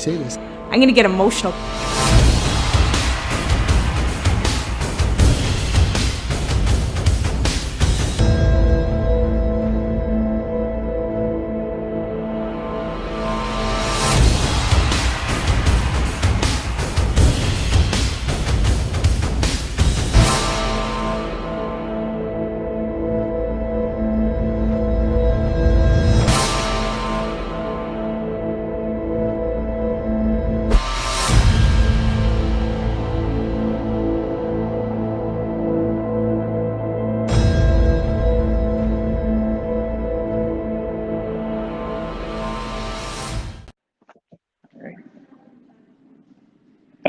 say this. I'm gonna get emotional.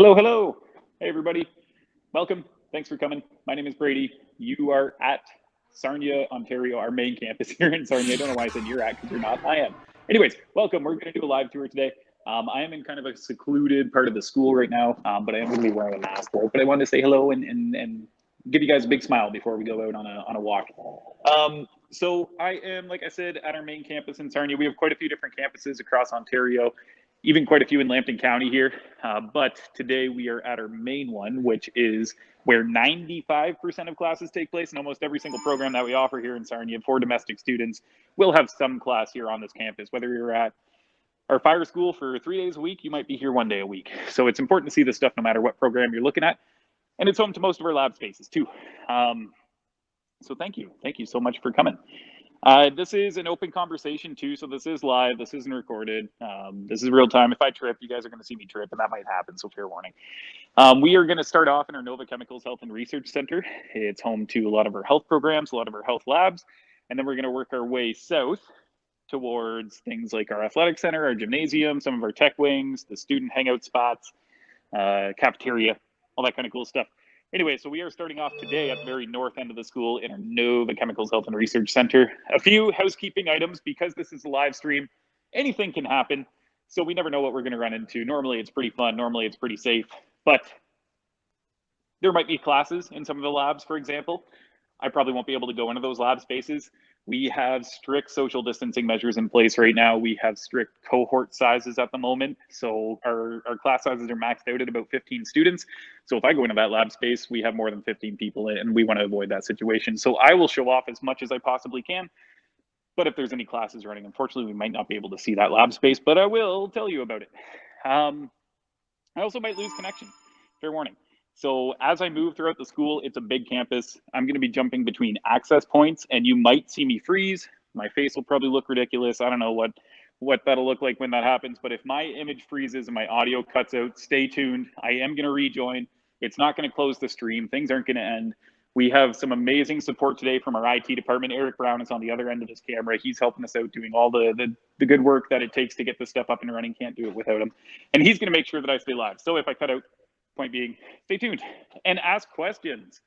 Hello. Hey, everybody. Welcome. Thanks for coming. My name is Brady. You are at Sarnia, Ontario, our main campus here in Sarnia. I don't know why I said you're at, because you're not. I am. Anyways, welcome. We're going to do a live tour today. I am in kind of a secluded part of the school right now, but I am going to be wearing a mask for it. But I wanted to say hello and give you guys a big smile before we go out on a walk. So I am, like I said, at our main campus in Sarnia. We have quite a few different campuses across Ontario, even quite a few in Lambton County here. But today we are at our main one, which is where 95% of classes take place, and almost every single program that we offer here in Sarnia for domestic students will have some class here on this campus. Whether you're at our fire school for 3 days a week, you might be here 1 day a week. So it's important to see this stuff no matter what program you're looking at. And it's home to most of our lab spaces too. So thank you so much for coming. This is an open conversation too, so this is live, this isn't recorded, this is real time. If I trip, you guys are going to see me trip, and that might happen, so fair warning. We are going to start off in our Nova Chemicals Health and Research Center. It's home to a lot of our health programs, a lot of our health labs, and then we're going to work our way south towards things like our athletic center, our gymnasium, some of our tech wings, the student hangout spots, cafeteria, all that kind of cool stuff. Anyway, so we are starting off today at the very north end of the school in our Nova Chemicals Health and Research Center. A few housekeeping items, because this is a live stream, anything can happen. So we never know what we're going to run into. Normally it's pretty fun. Normally it's pretty safe, but there might be classes in some of the labs, for example. I probably won't be able to go into those lab spaces. We have strict social distancing measures in place right now. We have strict cohort sizes at the moment. So our class sizes are maxed out at about 15 students. So if I go into that lab space, we have more than 15 people in, and we want to avoid that situation. So I will show off as much as I possibly can. But if there's any classes running, unfortunately, we might not be able to see that lab space, but I will tell you about it. I also might lose connection, fair warning. So as I move throughout the school, it's a big campus. I'm going to be jumping between access points, and you might see me freeze. My face will probably look ridiculous. I don't know what that'll look like when that happens, but if my image freezes and my audio cuts out, stay tuned. I am going to rejoin. It's not going to close the stream. Things aren't going to end. We have some amazing support today from our IT department. Eric Brown is on the other end of this camera. He's helping us out, doing all the good work that it takes to get this stuff up and running. Can't do it without him. And he's going to make sure that I stay live. So if I cut out, point being, stay tuned and ask questions.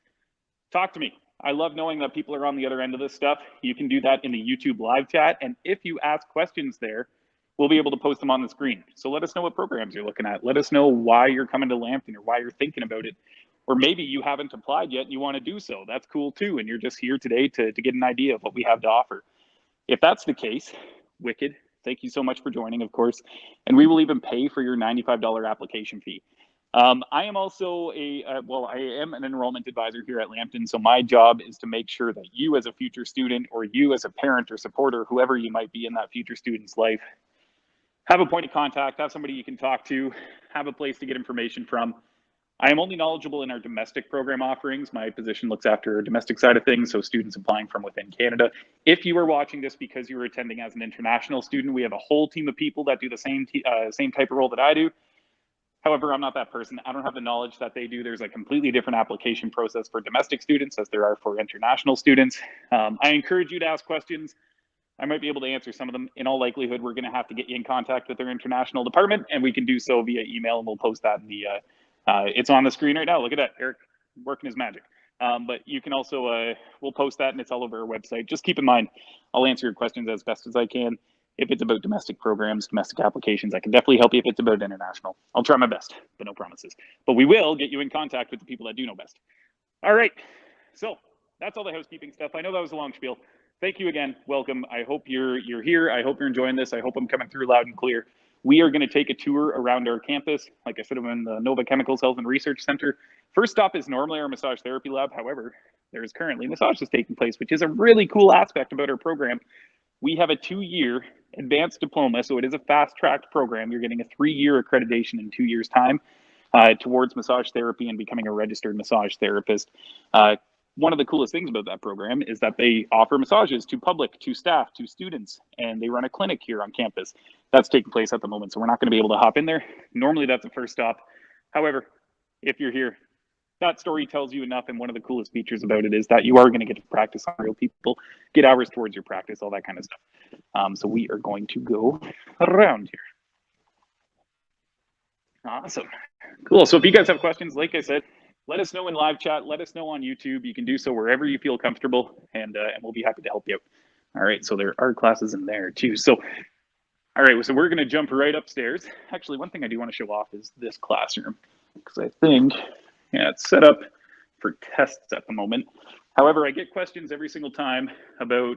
Talk to me. I love knowing that people are on the other end of this stuff. You can do that in the YouTube live chat. And if you ask questions there, we'll be able to post them on the screen. So let us know what programs you're looking at. Let us know why you're coming to Lambton or why you're thinking about it. Or maybe you haven't applied yet and you want to do so. That's cool too. And you're just here today to get an idea of what we have to offer. If that's the case, wicked. Thank you so much for joining, of course. And we will even pay for your $95 application fee. I am also I am an enrollment advisor here at Lambton. So my job is to make sure that you as a future student, or you as a parent or supporter, whoever you might be in that future student's life, have a point of contact, have somebody you can talk to, have a place to get information from. I am only knowledgeable in our domestic program offerings. My position looks after the domestic side of things, so students applying from within Canada. If you are watching this because you were attending as an international student, we have a whole team of people that do the same type of role that I do. However, I'm not that person. I don't have the knowledge that they do. There's a completely different application process for domestic students as there are for international students. I encourage you to ask questions. I might be able to answer some of them. In all likelihood, we're going to have to get you in contact with our international department, and we can do so via email, and we'll post that in the, it's on the screen right now. Look at that, Eric working his magic. But you can also, we'll post that and it's all over our website. Just keep in mind, I'll answer your questions as best as I can. If it's about domestic programs, domestic applications, I can definitely help you. If it's about international, I'll try my best, but no promises. But we will get you in contact with the people that do know best. All right, so that's all the housekeeping stuff. I know that was a long spiel. Thank you again, welcome. I hope you're here. I hope you're enjoying this. I hope I'm coming through loud and clear. We are going to take a tour around our campus. Like I said, I'm in the Nova Chemicals Health and Research Center. First stop is normally our massage therapy lab. However, there is currently massages taking place, which is a really cool aspect about our program. We have a 2-year advanced diploma, so it is a fast-tracked program. You're getting a 3-year accreditation in 2 years' time towards massage therapy and becoming a registered massage therapist. One of the coolest things about that program is that they offer massages to public, to staff, to students, and they run a clinic here on campus. That's taking place at the moment, so we're not going to be able to hop in there. Normally, that's the first stop. However, if you're here, that story tells you enough, and one of the coolest features about it is that you are going to get to practice on real people, get hours towards your practice, all that kind of stuff. So we are going to go around here. Awesome. Cool. So if you guys have questions, like I said, let us know in live chat. Let us know on YouTube. You can do so wherever you feel comfortable, and we'll be happy to help you out. All right. So there are classes in there too. So, all right. So we're going to jump right upstairs. Actually, one thing I do want to show off is this classroom, because I think, yeah, it's set up for tests at the moment. However, I get questions every single time about,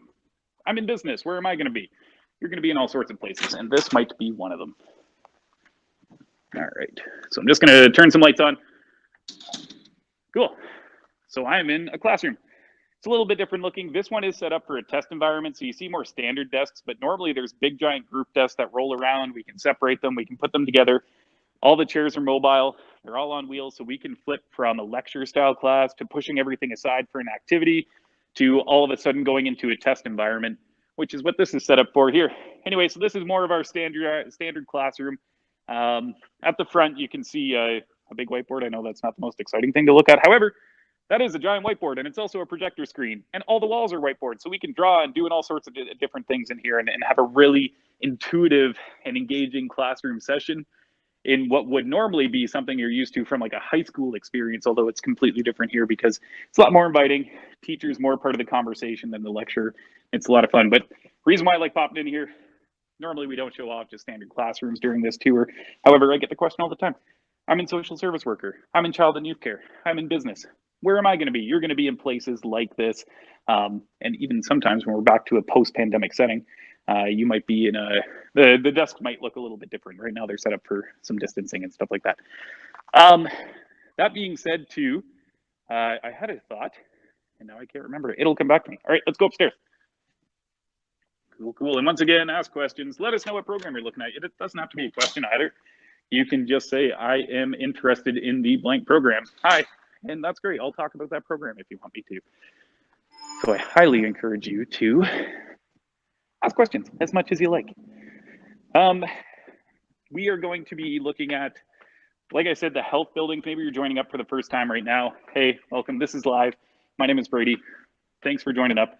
I'm in business. Where am I going to be? You're going to be in all sorts of places, and this might be one of them. All right. So I'm just going to turn some lights on. Cool. So I'm in a classroom. It's a little bit different looking. This one is set up for a test environment, so you see more standard desks, but normally there's big giant group desks that roll around. We can separate them. We can put them together. All the chairs are mobile. They're all on wheels, so we can flip from a lecture style class to pushing everything aside for an activity to all of a sudden going into a test environment, which is what this is set up for here. Anyway, so this is more of our standard classroom. At the front, you can see a big whiteboard. I know that's not the most exciting thing to look at. However, that is a giant whiteboard, and it's also a projector screen, and all the walls are whiteboards, so we can draw and do all sorts of different things in here and have a really intuitive and engaging classroom session in what would normally be something you're used to from like a high school experience, although it's completely different here because it's a lot more inviting. Teachers more part of the conversation than the lecture. It's a lot of fun. But reason why I like popping in here, normally we don't show off just standard classrooms during this tour. However, I get the question all the time. I'm in social service worker. I'm in child and youth care. I'm in business. Where am I going to be? You're going to be in places like this. And even sometimes when we're back to a post-pandemic setting, you might be in the desk might look a little bit different. Right now they're set up for some distancing and stuff like that. That being said too, I had a thought and now I can't remember it. It'll come back to me. All right, let's go upstairs. Cool. And once again, ask questions. Let us know what program you're looking at. It doesn't have to be a question either. You can just say, I am interested in the blank program. Hi, and that's great. I'll talk about that program if you want me to. So I highly encourage you to ask questions as much as you like. We are going to be looking at, like I said, the health buildings. Maybe you're joining up for the first time right now. Hey, welcome. This is live. My name is Brady. Thanks for joining up.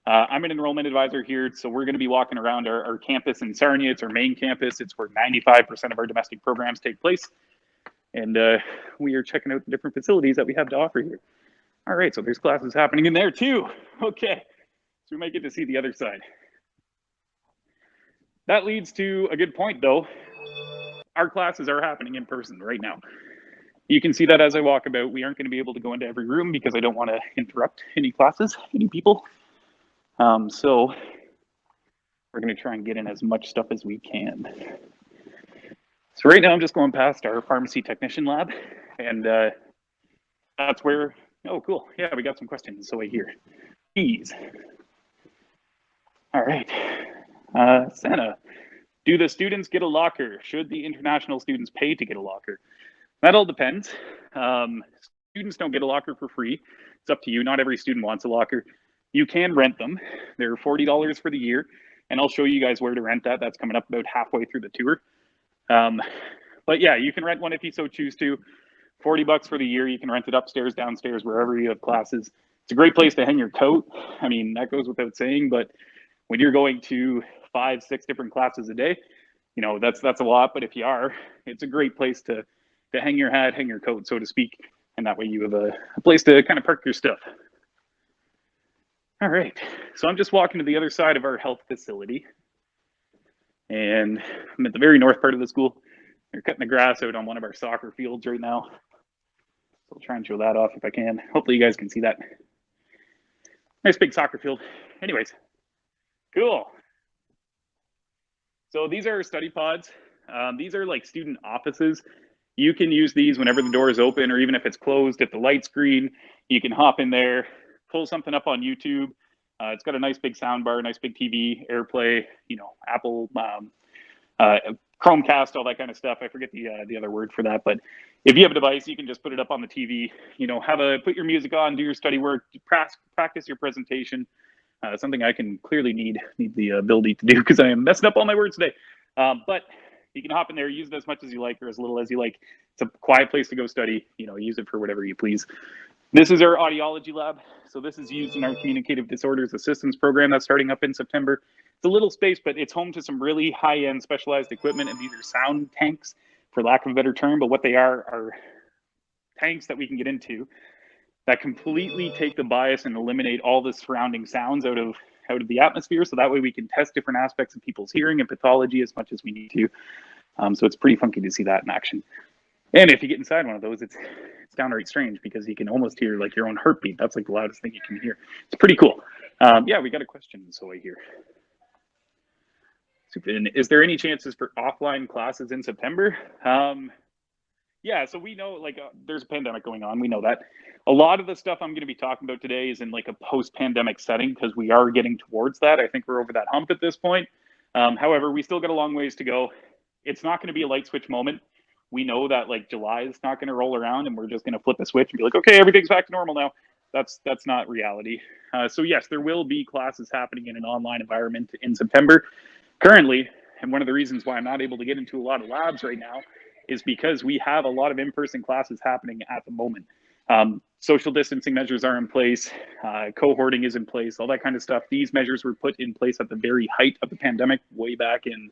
I'm an enrollment advisor here, so we're going to be walking around our campus in Sarnia. It's our main campus. It's where 95% of our domestic programs take place. And we are checking out the different facilities that we have to offer here. All right, so there's classes happening in there too. Okay, so we might get to see the other side. That leads to a good point though. Our classes are happening in person right now. You can see that as I walk about. We aren't going to be able to go into every room because I don't want to interrupt any classes, any people. So we're going to try and get in as much stuff as we can. So right now I'm just going past our pharmacy technician lab, and that's where, oh cool, yeah, we got some questions, so I hear. Please. All right, Santa, do the students get a locker? Should the international students pay to get a locker? That all depends. Students don't get a locker for free. It's up to you. Not every student wants a locker. You can rent them. They're $40 for the year, and I'll show you guys where to rent that. That's coming up about halfway through the tour. But yeah, you can rent one if you so choose to. $40 for the year. You can rent it upstairs, downstairs, wherever you have classes. It's a great place to hang your coat. I mean, that goes without saying, but when you're going to 5, 6 different classes a day, you know, that's a lot. But if you are, it's a great place to hang your hat, hang your coat, so to speak. And that way you have a place to kind of park your stuff. All right, so I'm just walking to the other side of our health facility. And I'm at the very north part of the school. They're cutting the grass out on one of our soccer fields right now. So I'll try and show that off if I can. Hopefully you guys can see that. Nice big soccer field. Anyways, cool. So these are our study pods. These are like student offices. You can use these whenever the door is open, or even if it's closed, if the light's green, you can hop in there, pull something up on YouTube. It's got a nice big sound bar, nice big TV, AirPlay, Apple, Chromecast, all that kind of stuff. I forget the other word for that, but if you have a device, you can just put it up on the TV. Put your music on, do your study work, practice your presentation. Something I can clearly need the ability to do because I am messing up all my words today. But you can hop in there, use it as much as you like or as little as you like. It's a quiet place to go study. Use it for whatever you please. This is our audiology lab. So this is used in our communicative disorders assistance program that's starting up in September. It's a little space, but it's home to some really high-end specialized equipment, and these are sound tanks, for lack of a better term. But what they are tanks that we can get into that completely take the bias and eliminate all the surrounding sounds out of the atmosphere. So that way we can test different aspects of people's hearing and pathology as much as we need to. So it's pretty funky to see that in action. And if you get inside one of those, it's downright strange because you can almost hear like your own heartbeat. That's like the loudest thing you can hear. It's pretty cool. Yeah, we got a question, Zoe here. Is there any chances for offline classes in September? Yeah, so we know there's a pandemic going on. We know that. A lot of the stuff I'm going to be talking about today is in like a post-pandemic setting because we are getting towards that. I think we're over that hump at this point. However, we still got a long ways to go. It's not going to be a light switch moment. We know that like July is not going to roll around and we're just going to flip a switch and be like, okay, everything's back to normal now. That's not reality. So yes, there will be classes happening in an online environment in September. Currently, and one of the reasons why I'm not able to get into a lot of labs right now is because we have a lot of in-person classes happening at the moment. Social distancing measures are in place, cohorting is in place, all that kind of stuff. These measures were put in place at the very height of the pandemic way back in,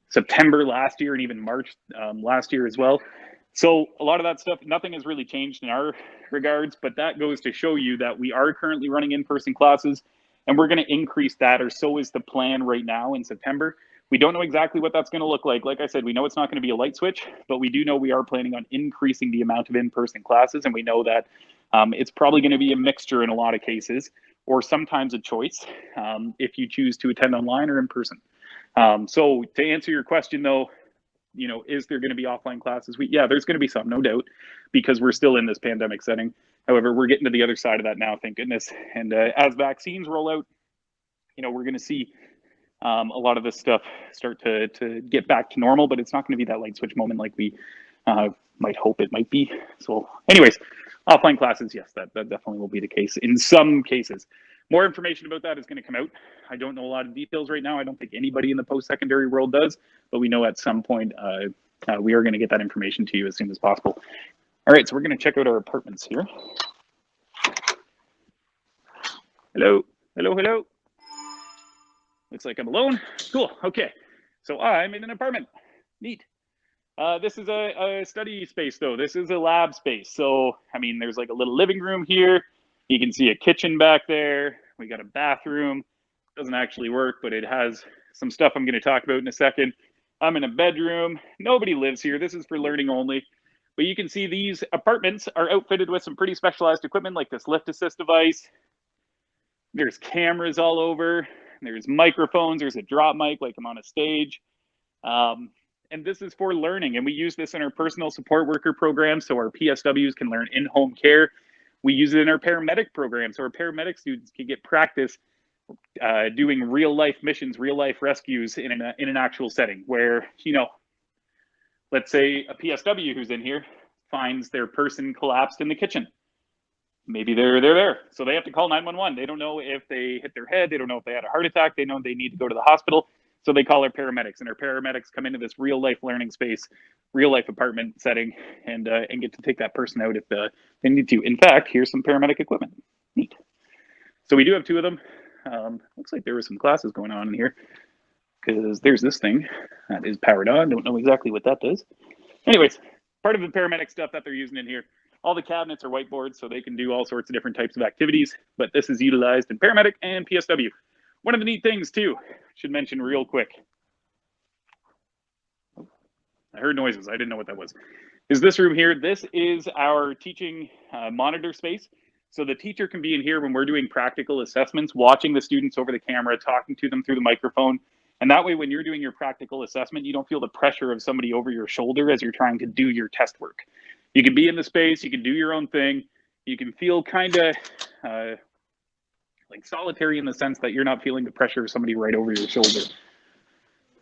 September last year and even March last year as well. So a lot of that stuff, nothing has really changed in our regards, but that goes to show you that we are currently running in-person classes and we're going to increase that, or so is the plan right now in September. We don't know exactly what that's going to look like. Like I said, we know it's not going to be a light switch, but we do know we are planning on increasing the amount of in-person classes. And we know that it's probably going to be a mixture in a lot of cases, or sometimes a choice if you choose to attend online or in person. So to answer your question though, is there going to be offline classes? Yeah, there's going to be some, no doubt, because we're still in this pandemic setting. However, we're getting to the other side of that now, thank goodness. And as vaccines roll out, we're going to see a lot of this stuff start to get back to normal, but it's not going to be that light switch moment like we might hope it might be. So anyways, offline classes, yes, that definitely will be the case in some cases. More information about that is going to come out. I don't know a lot of details right now. I don't think anybody in the post-secondary world does, but we know at some point we are going to get that information to you as soon as possible. All right, so we're going to check out our apartments here. Hello, hello, hello. Looks like I'm alone. Cool, okay. So I'm in an apartment, neat. This is a study space though. This is a lab space. So, I mean, there's like a little living room here. You can see a kitchen back there. We got a bathroom. Doesn't actually work, but it has some stuff I'm going to talk about in a second. I'm in a bedroom. Nobody lives here. This is for learning only. But you can see these apartments are outfitted with some pretty specialized equipment like this lift assist device. There's cameras all over. There's microphones. There's a drop mic like I'm on a stage. And this is for learning. And we use this in our personal support worker program so our PSWs can learn in-home care. We use it in our paramedic program so our paramedic students can get practice doing real-life missions, real-life rescues in an actual setting where, let's say a PSW who's in here finds their person collapsed in the kitchen. Maybe they're there. So they have to call 911. They don't know if they hit their head. They don't know if they had a heart attack. They know they need to go to the hospital. So they call our paramedics, and our paramedics come into this real-life learning space, real-life apartment setting, and get to take that person out if they need to. In fact, here's some paramedic equipment. Neat. So we do have two of them. Looks like there were some classes going on in here because there's this thing that is powered on. Don't know exactly what that does. Anyways, part of the paramedic stuff that they're using in here. All the cabinets are whiteboards, so they can do all sorts of different types of activities, but this is utilized in paramedic and PSW. One of the neat things, too, should mention real quick. I heard noises. I didn't know what that was. Is this room here? This is our teaching monitor space. So the teacher can be in here when we're doing practical assessments, watching the students over the camera, talking to them through the microphone. And that way, when you're doing your practical assessment, you don't feel the pressure of somebody over your shoulder as you're trying to do your test work. You can be in the space, you can do your own thing, you can feel kind of like solitary in the sense that you're not feeling the pressure of somebody right over your shoulder.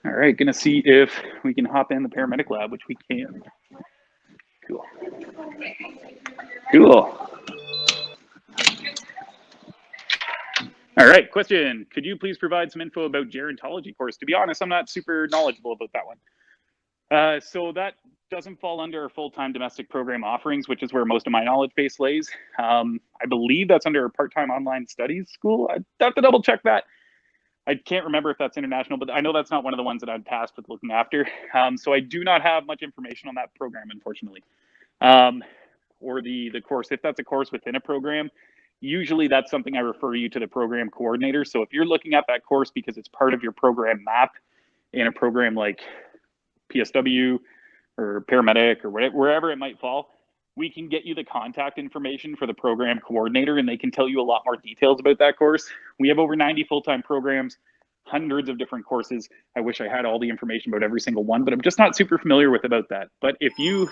All right, gonna see if we can hop in the paramedic lab, which we can. Cool. Cool. All right, question. Could you please provide some info about gerontology course? To be honest, I'm not super knowledgeable about that one. So that doesn't fall under our full-time domestic program offerings, which is where most of my knowledge base lays. I believe that's under a part-time online studies school. I have to double check that. I can't remember if that's international, but I know that's not one of the ones that I'm tasked with looking after. So I do not have much information on that program, unfortunately. Or the course, if that's a course within a program, usually that's something I refer you to the program coordinator. So if you're looking at that course because it's part of your program map in a program like PSW or paramedic or whatever, wherever it might fall, we can get you the contact information for the program coordinator and they can tell you a lot more details about that course. We have over 90 full-time programs, hundreds of different courses. I wish I had all the information about every single one, but I'm just not super familiar with about that. But if you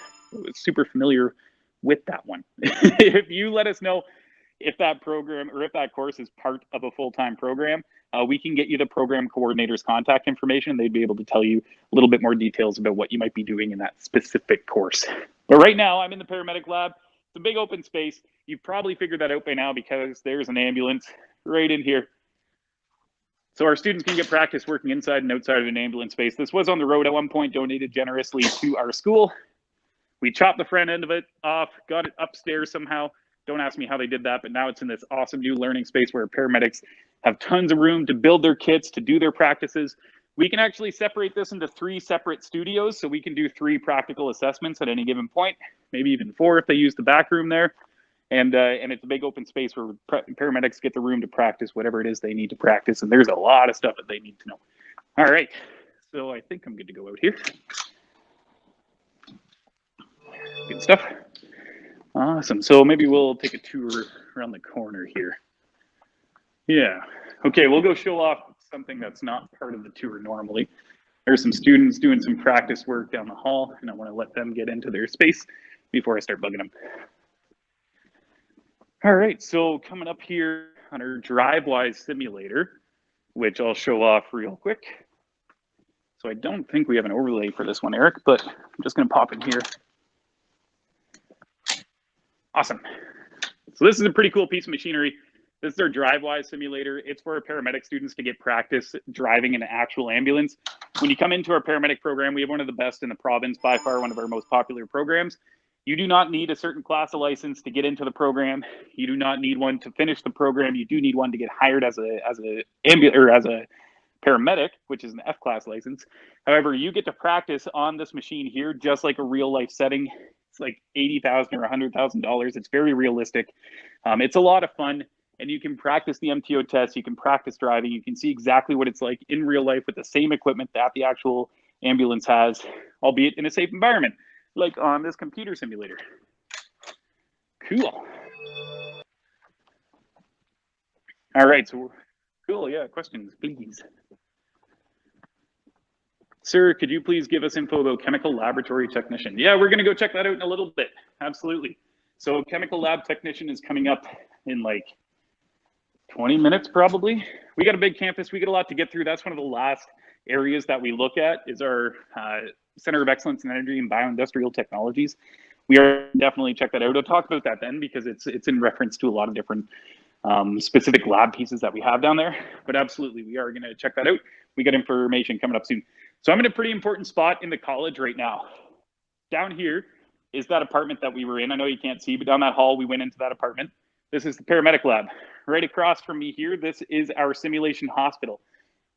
super familiar with that one, if you let us know if that program or if that course is part of a full-time program, we can get you the program coordinator's contact information. They'd be able to tell you a little bit more details about what you might be doing in that specific course. But right now, I'm in the paramedic lab. It's a big open space. You've probably figured that out by now because there's an ambulance right in here. So our students can get practice working inside and outside of an ambulance space. This was on the road at one point, donated generously to our school. We chopped the front end of it off, got it upstairs somehow. Don't ask me how they did that, but now it's in this awesome new learning space where paramedics have tons of room to build their kits, to do their practices. We can actually separate this into 3 separate studios, so we can do 3 practical assessments at any given point, maybe even 4 if they use the back room there. And it's a big open space where paramedics get the room to practice whatever it is they need to practice, and there's a lot of stuff that they need to know. All right, so I think I'm good to go out here. Good stuff. Awesome. So maybe we'll take a tour around the corner here. Yeah. Okay, we'll go show off something that's not part of the tour normally. There's some students doing some practice work down the hall, and I want to let them get into their space before I start bugging them. All right, so coming up here on our DriveWise simulator, which I'll show off real quick. So I don't think we have an overlay for this one, Eric, but I'm just going to pop in here. Awesome. So this is a pretty cool piece of machinery. This is our DriveWise simulator. It's for our paramedic students to get practice driving an actual ambulance. When you come into our paramedic program, we have one of the best in the province, by far one of our most popular programs. You do not need a certain class of license to get into the program. You do not need one to finish the program. You do need one to get hired as a paramedic, which is an F-class license. However, you get to practice on this machine here, just like a real life setting. It's like $80,000 or $100,000. It's very realistic. It's a lot of fun, and you can practice the MTO test. You can practice driving. You can see exactly what it's like in real life with the same equipment that the actual ambulance has, albeit in a safe environment, like on this computer simulator. Cool. All right, so cool. Yeah, questions, please. Sir, could you please give us info about chemical laboratory technician? Yeah, we're going to go check that out in a little bit. Absolutely. So chemical lab technician is coming up in like 20 minutes, probably. We got a big campus. We get a lot to get through. That's one of the last areas that we look at is our Center of Excellence in Energy and Bioindustrial Technologies. We are definitely check that out. I'll talk about that then because it's in reference to a lot of different specific lab pieces that we have down there. But absolutely, we are going to check that out. We got information coming up soon. So I'm in a pretty important spot in the college right now. Down here is that apartment that we were in. I know you can't see, but down that hall, we went into that apartment. This is the paramedic lab. Right across from me here, this is our simulation hospital.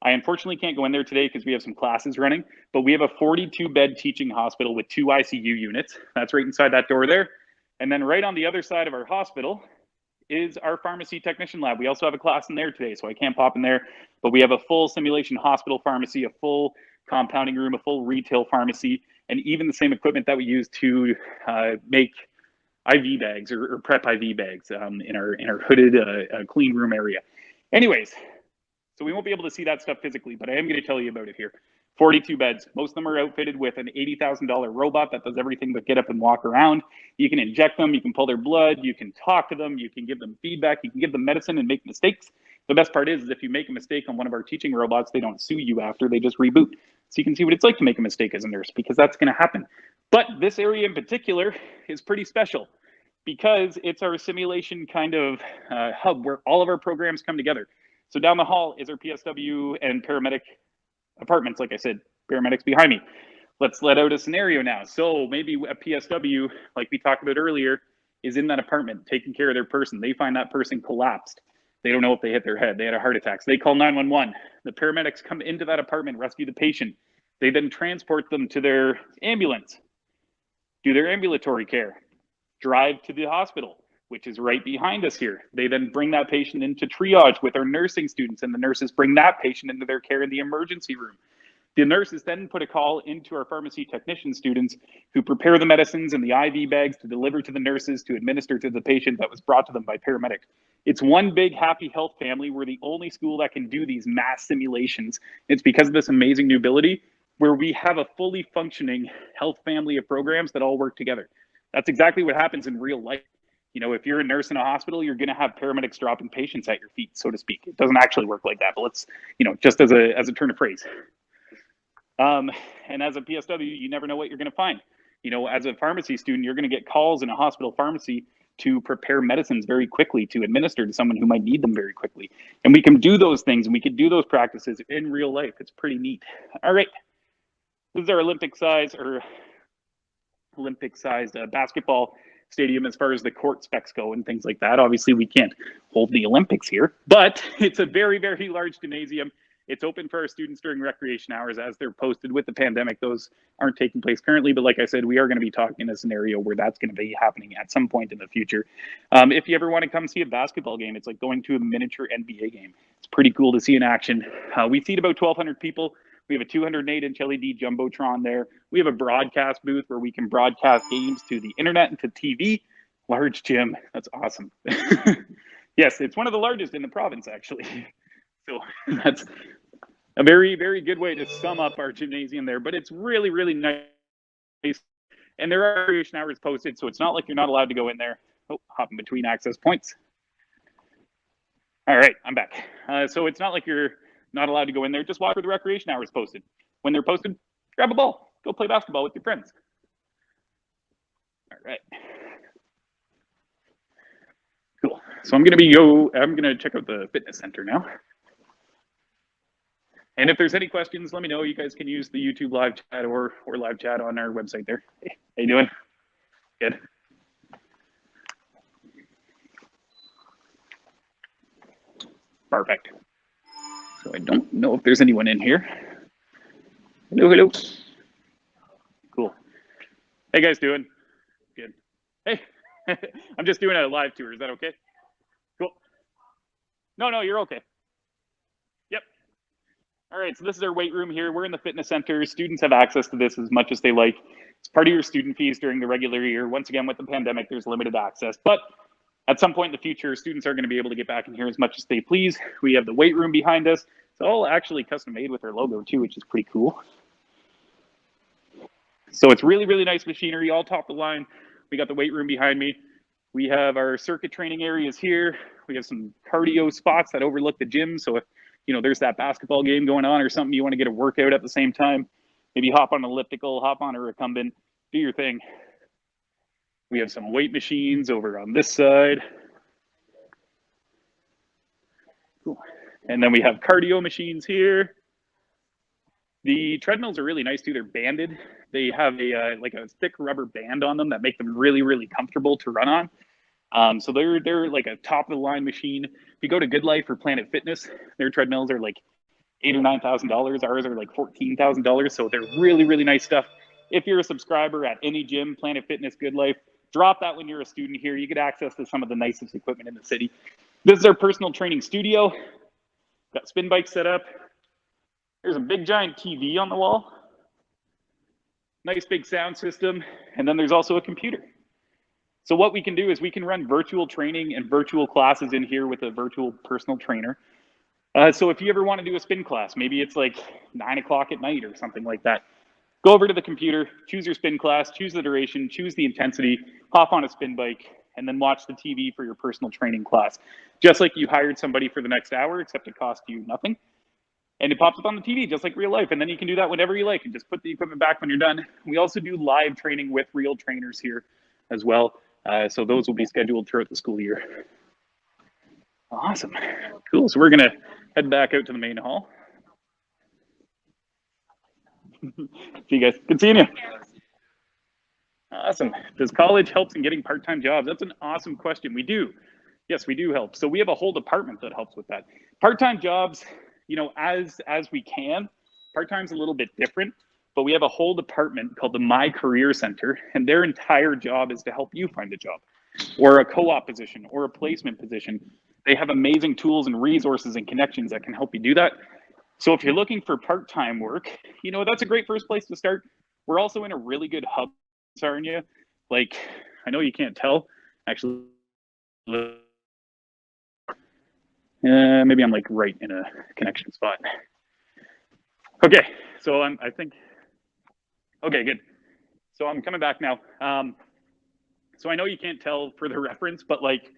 I unfortunately can't go in there today because we have some classes running, but we have a 42-bed teaching hospital with 2 ICU units. That's right inside that door there. And then right on the other side of our hospital is our pharmacy technician lab. We also have a class in there today, so I can't pop in there, but we have a full simulation hospital pharmacy, a full compounding room, a full retail pharmacy, and even the same equipment that we use to make IV bags or prep IV bags in our hooded clean room area. Anyways, So we won't be able to see that stuff physically, but I am going to tell you about it here. 42 beds. Most of them are outfitted with an $80,000 robot that does everything but get up and walk around. You can inject them, you can pull their blood, you can talk to them, you can give them feedback, you can give them medicine and make mistakes. The best part is if you make a mistake on one of our teaching robots, they don't sue you after, they just reboot. So you can see what it's like to make a mistake as a nurse, because that's going to happen. But this area in particular is pretty special because it's our simulation kind of hub where all of our programs come together. So down the hall is our PSW and paramedic apartments. Like I said, paramedics behind me. Let's let out a scenario now. So maybe a PSW, like we talked about earlier, is in that apartment taking care of their person. They find that person collapsed. They don't know if they hit their head. They had a heart attack. So they call 911. The paramedics come into that apartment, rescue the patient. They then transport them to their ambulance, do their ambulatory care, drive to the hospital, which is right behind us here. They then bring that patient into triage with our nursing students, and the nurses bring that patient into their care in the emergency room. The nurses then put a call into our pharmacy technician students who prepare the medicines and the IV bags to deliver to the nurses to administer to the patient that was brought to them by paramedics. It's one big happy health family. We're the only school that can do these mass simulations. It's because of this amazing new ability where we have a fully functioning health family of programs that all work together. That's exactly what happens in real life. You know, if you're a nurse in a hospital, you're going to have paramedics dropping patients at your feet, so to speak. It doesn't actually work like that, but let's, just as a turn of phrase. And as a PSW, you never know what you're going to find. As a pharmacy student, you're going to get calls in a hospital pharmacy to prepare medicines very quickly to administer to someone who might need them very quickly. And we can do those things and we can do those practices in real life. It's pretty neat. All right. This is our Olympic-sized basketball stadium as far as the court specs go and things like that. Obviously, we can't hold the Olympics here, but it's a very, very large gymnasium. It's open for our students during recreation hours as they're posted. With the pandemic. Those aren't taking place currently, but like I said, we are going to be talking in a scenario where that's going to be happening at some point in the future. If you ever want to come see a basketball game, it's like going to a miniature NBA game. It's pretty cool to see in action. We seat about 1,200 people. We have a 208-inch LED Jumbotron there. We have a broadcast booth where we can broadcast games to the internet and to TV. Large gym. That's awesome. Yes, it's one of the largest in the province, actually. So that's a very, very good way to sum up our gymnasium there. But it's really, really nice. And there are recreation hours posted, so it's not like you're not allowed to go in there. Oh, hopping between access points. All right, I'm back. So it's not like you're not allowed to go in there. Just watch for the recreation hours posted. When they're posted, grab a ball. Go play basketball with your friends. All right. Cool. So I'm going to check out the fitness center now. And if there's any questions, let me know. You guys can use the YouTube live chat or live chat on our website there. Hey, how you doing? Good. Perfect. So I don't know if there's anyone in here. Hello, hello. Cool. Hey guys, doing? Good. Hey, I'm just doing a live tour. Is that okay? Cool. No, you're okay. Yep. All right, so this is our weight room here. We're in the fitness center. Students have access to this as much as they like. It's part of your student fees during the regular year. Once again, with the pandemic, there's limited access, but at some point in the future, students are going to be able to get back in here as much as they please. We have the weight room behind us. It's all actually custom made with our logo too, which is pretty cool. So it's really, really nice machinery, all top of the line. We got the weight room behind me. We have our circuit training areas here. We have some cardio spots that overlook the gym. So if there's that basketball game going on or something, you want to get a workout at the same time, maybe hop on an elliptical, hop on a recumbent, do your thing. We have some weight machines over on this side. Cool. And then we have cardio machines here. The treadmills are really nice too. They're banded. They have a thick rubber band on them that make them really, really comfortable to run on. So they're like a top of the line machine. If you go to Good Life or Planet Fitness, their treadmills are like $8,000 or $9,000. Ours are like $14,000. So they're really, really nice stuff. If you're a subscriber at any gym, Planet Fitness, Good Life, drop that when you're a student here. You get access to some of the nicest equipment in the city. This is our personal training studio. Got spin bikes set up. There's a big giant TV on the wall. Nice big sound system. And then there's also a computer. So what we can do is we can run virtual training and virtual classes in here with a virtual personal trainer. So if you ever want to do a spin class, maybe it's like 9 o'clock at night or something like that, go over to the computer, choose your spin class, choose the duration, choose the intensity, hop on a spin bike, and then watch the TV for your personal training class. Just like you hired somebody for the next hour, except it cost you nothing. And it pops up on the TV just like real life. And then you can do that whenever you like and just put the equipment back when you're done. We also do live training with real trainers here as well. So those will be scheduled throughout the school year. Awesome. Cool. So we're going to head back out to the main hall. See you guys. Good seeing you. Awesome. Does college help in getting part-time jobs? That's an awesome question. We do. Yes, we do help. So we have a whole department that helps with that. Part-time jobs, you know, as we can. Part-time's a little bit different, but we have a whole department called the My Career Center, and their entire job is to help you find a job or a co-op position or a placement position. They have amazing tools and resources and connections that can help you do that. So if you're looking for part-time work, you know, that's a great first place to start. We're also in a really good hub, Sarnia. Like, I know you can't tell, actually. Maybe I'm like right in a connection spot. Okay, so I think, okay, good. So I'm coming back now. So I know you can't tell for the reference, but like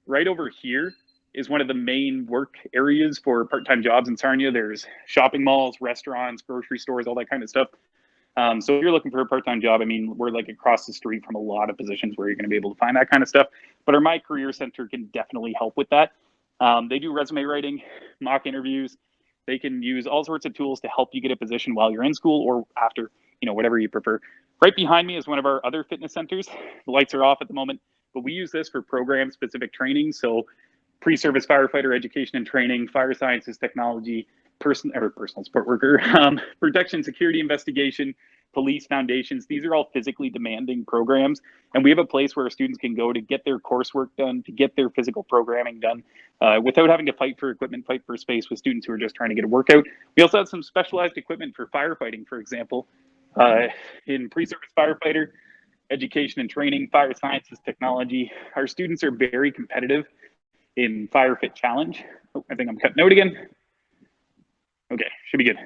right over here is one of the main work areas for part-time jobs in Sarnia. There's shopping malls, restaurants, grocery stores, all that kind of stuff. So if you're looking for a part-time job, I mean, we're like across the street from a lot of positions where you're going to be able to find that kind of stuff. But our My Career Center can definitely help with that. They do resume writing, mock interviews. They can use all sorts of tools to help you get a position while you're in school or after, you know, whatever you prefer. Right behind me is one of our other fitness centers. The lights are off at the moment, but we use this for program-specific training. So pre-service firefighter education and training, fire sciences technology, personal support worker, protection, security investigation, police foundations. These are all physically demanding programs. And we have a place where students can go to get their coursework done, to get their physical programming done without having to fight for equipment, fight for space with students who are just trying to get a workout. We also have some specialized equipment for firefighting, for example, in pre-service firefighter, education and training, fire sciences technology. Our students are very competitive in Fire Fit Challenge. Oh, I think I'm cutting out again. Okay, should be good.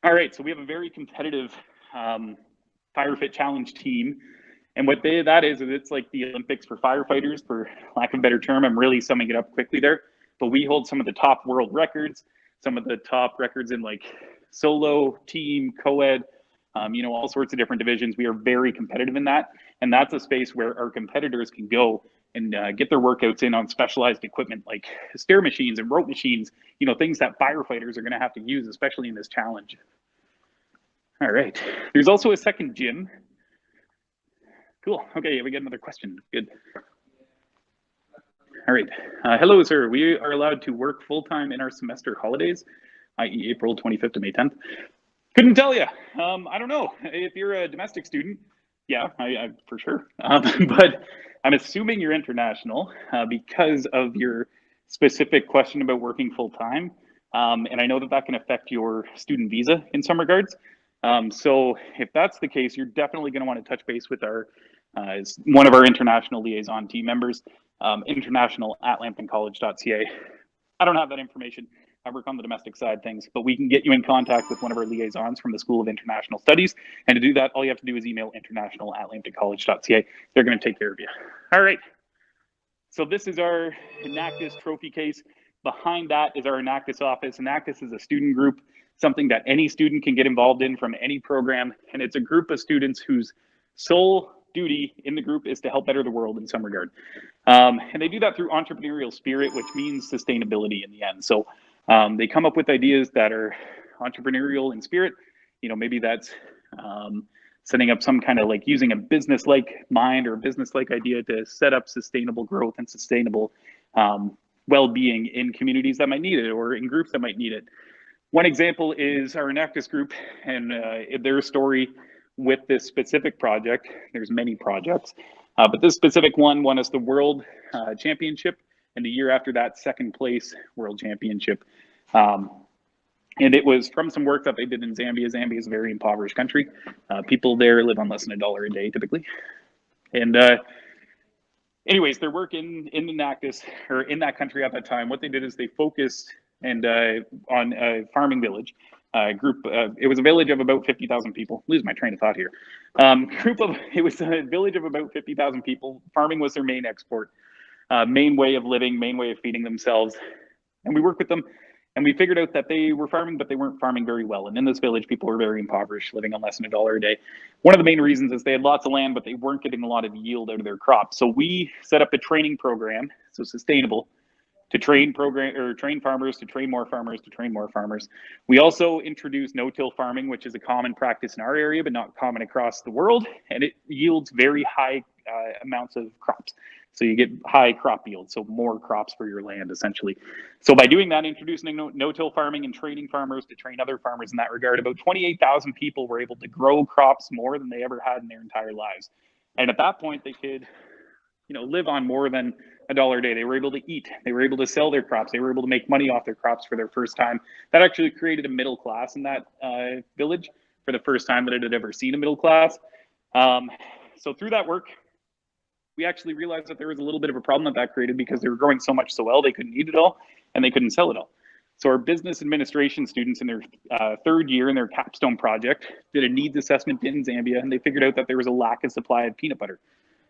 All right, so we have a very competitive Fire Fit Challenge team. And what that is it's like the Olympics for firefighters, for lack of a better term. I'm really summing it up quickly there. But we hold some of the top world records, some of the top records in like solo, team, co-ed, you know, all sorts of different divisions. We are very competitive in that. And that's a space where our competitors can go and get their workouts in on specialized equipment like stair machines and rope machines, you know, things that firefighters are going to have to use, especially in this challenge. All right. There's also a second gym. Cool. Okay, we get another question. Good. All right. Hello, sir. We are allowed to work full-time in our semester holidays, i.e. April 25th to May 10th. Couldn't tell you. I don't know. If you're a domestic student, yeah, I for sure. But I'm assuming you're international because of your specific question about working full-time. And I know that can affect your student visa in some regards. So if that's the case, you're definitely going to want to touch base with our one of our international liaison team members, international@lambtoncollege.ca. I don't have that information. I work on the domestic side things, but we can get you in contact with one of our liaisons from the School of International Studies. And to do that, all you have to do is email international@lambtoncollege.ca. They're going to take care of you. All right. So this is our Enactus trophy case. Behind that is our Enactus office. Enactus is a student group, something that any student can get involved in from any program. And it's a group of students whose sole duty in the group is to help better the world in some regard. And they do that through entrepreneurial spirit, which means sustainability in the end. So they come up with ideas that are entrepreneurial in spirit. You know, maybe that's setting up some kind of like using a business-like mind or a business-like idea to set up sustainable growth and sustainable well-being in communities that might need it or in groups that might need it. One example is our Enactus group and their story with this specific project. There's many projects, but this specific one won us the World Championship, and the year after that, second place World Championship. And it was from some work that they did in Zambia. Zambia is a very impoverished country. People there live on less than $1 a day typically. And anyways, their work in Enactus, or in that country at that time, what they did is they focused and on a farming village. Group. It was a village of about 50,000 people. Lose my train of thought here. It was a village of about 50,000 people. Farming was their main export, main way of living, main way of feeding themselves. And we worked with them, and we figured out that they were farming, but they weren't farming very well. And in this village, people were very impoverished, living on less than $1 a day. One of the main reasons is they had lots of land, but they weren't getting a lot of yield out of their crops. So we set up a training program, so sustainable, to train farmers, to train more farmers, to train more farmers. We also introduced no-till farming, which is a common practice in our area, but not common across the world. And it yields very high amounts of crops. So you get high crop yield, so more crops for your land, essentially. So by doing that, introducing no-till farming and training farmers to train other farmers in that regard, about 28,000 people were able to grow crops more than they ever had in their entire lives. And at that point, they could, live on more than $1 a day. They were able to eat. They were able to sell their crops. They were able to make money off their crops for their first time. That actually created a middle class in that village for the first time that it had ever seen a middle class. So through that work, we actually realized that there was a little bit of a problem that created because they were growing so much so well, they couldn't eat it all and they couldn't sell it all. So our business administration students in their third year in their capstone project did a needs assessment in Zambia, and they figured out that there was a lack of supply of peanut butter.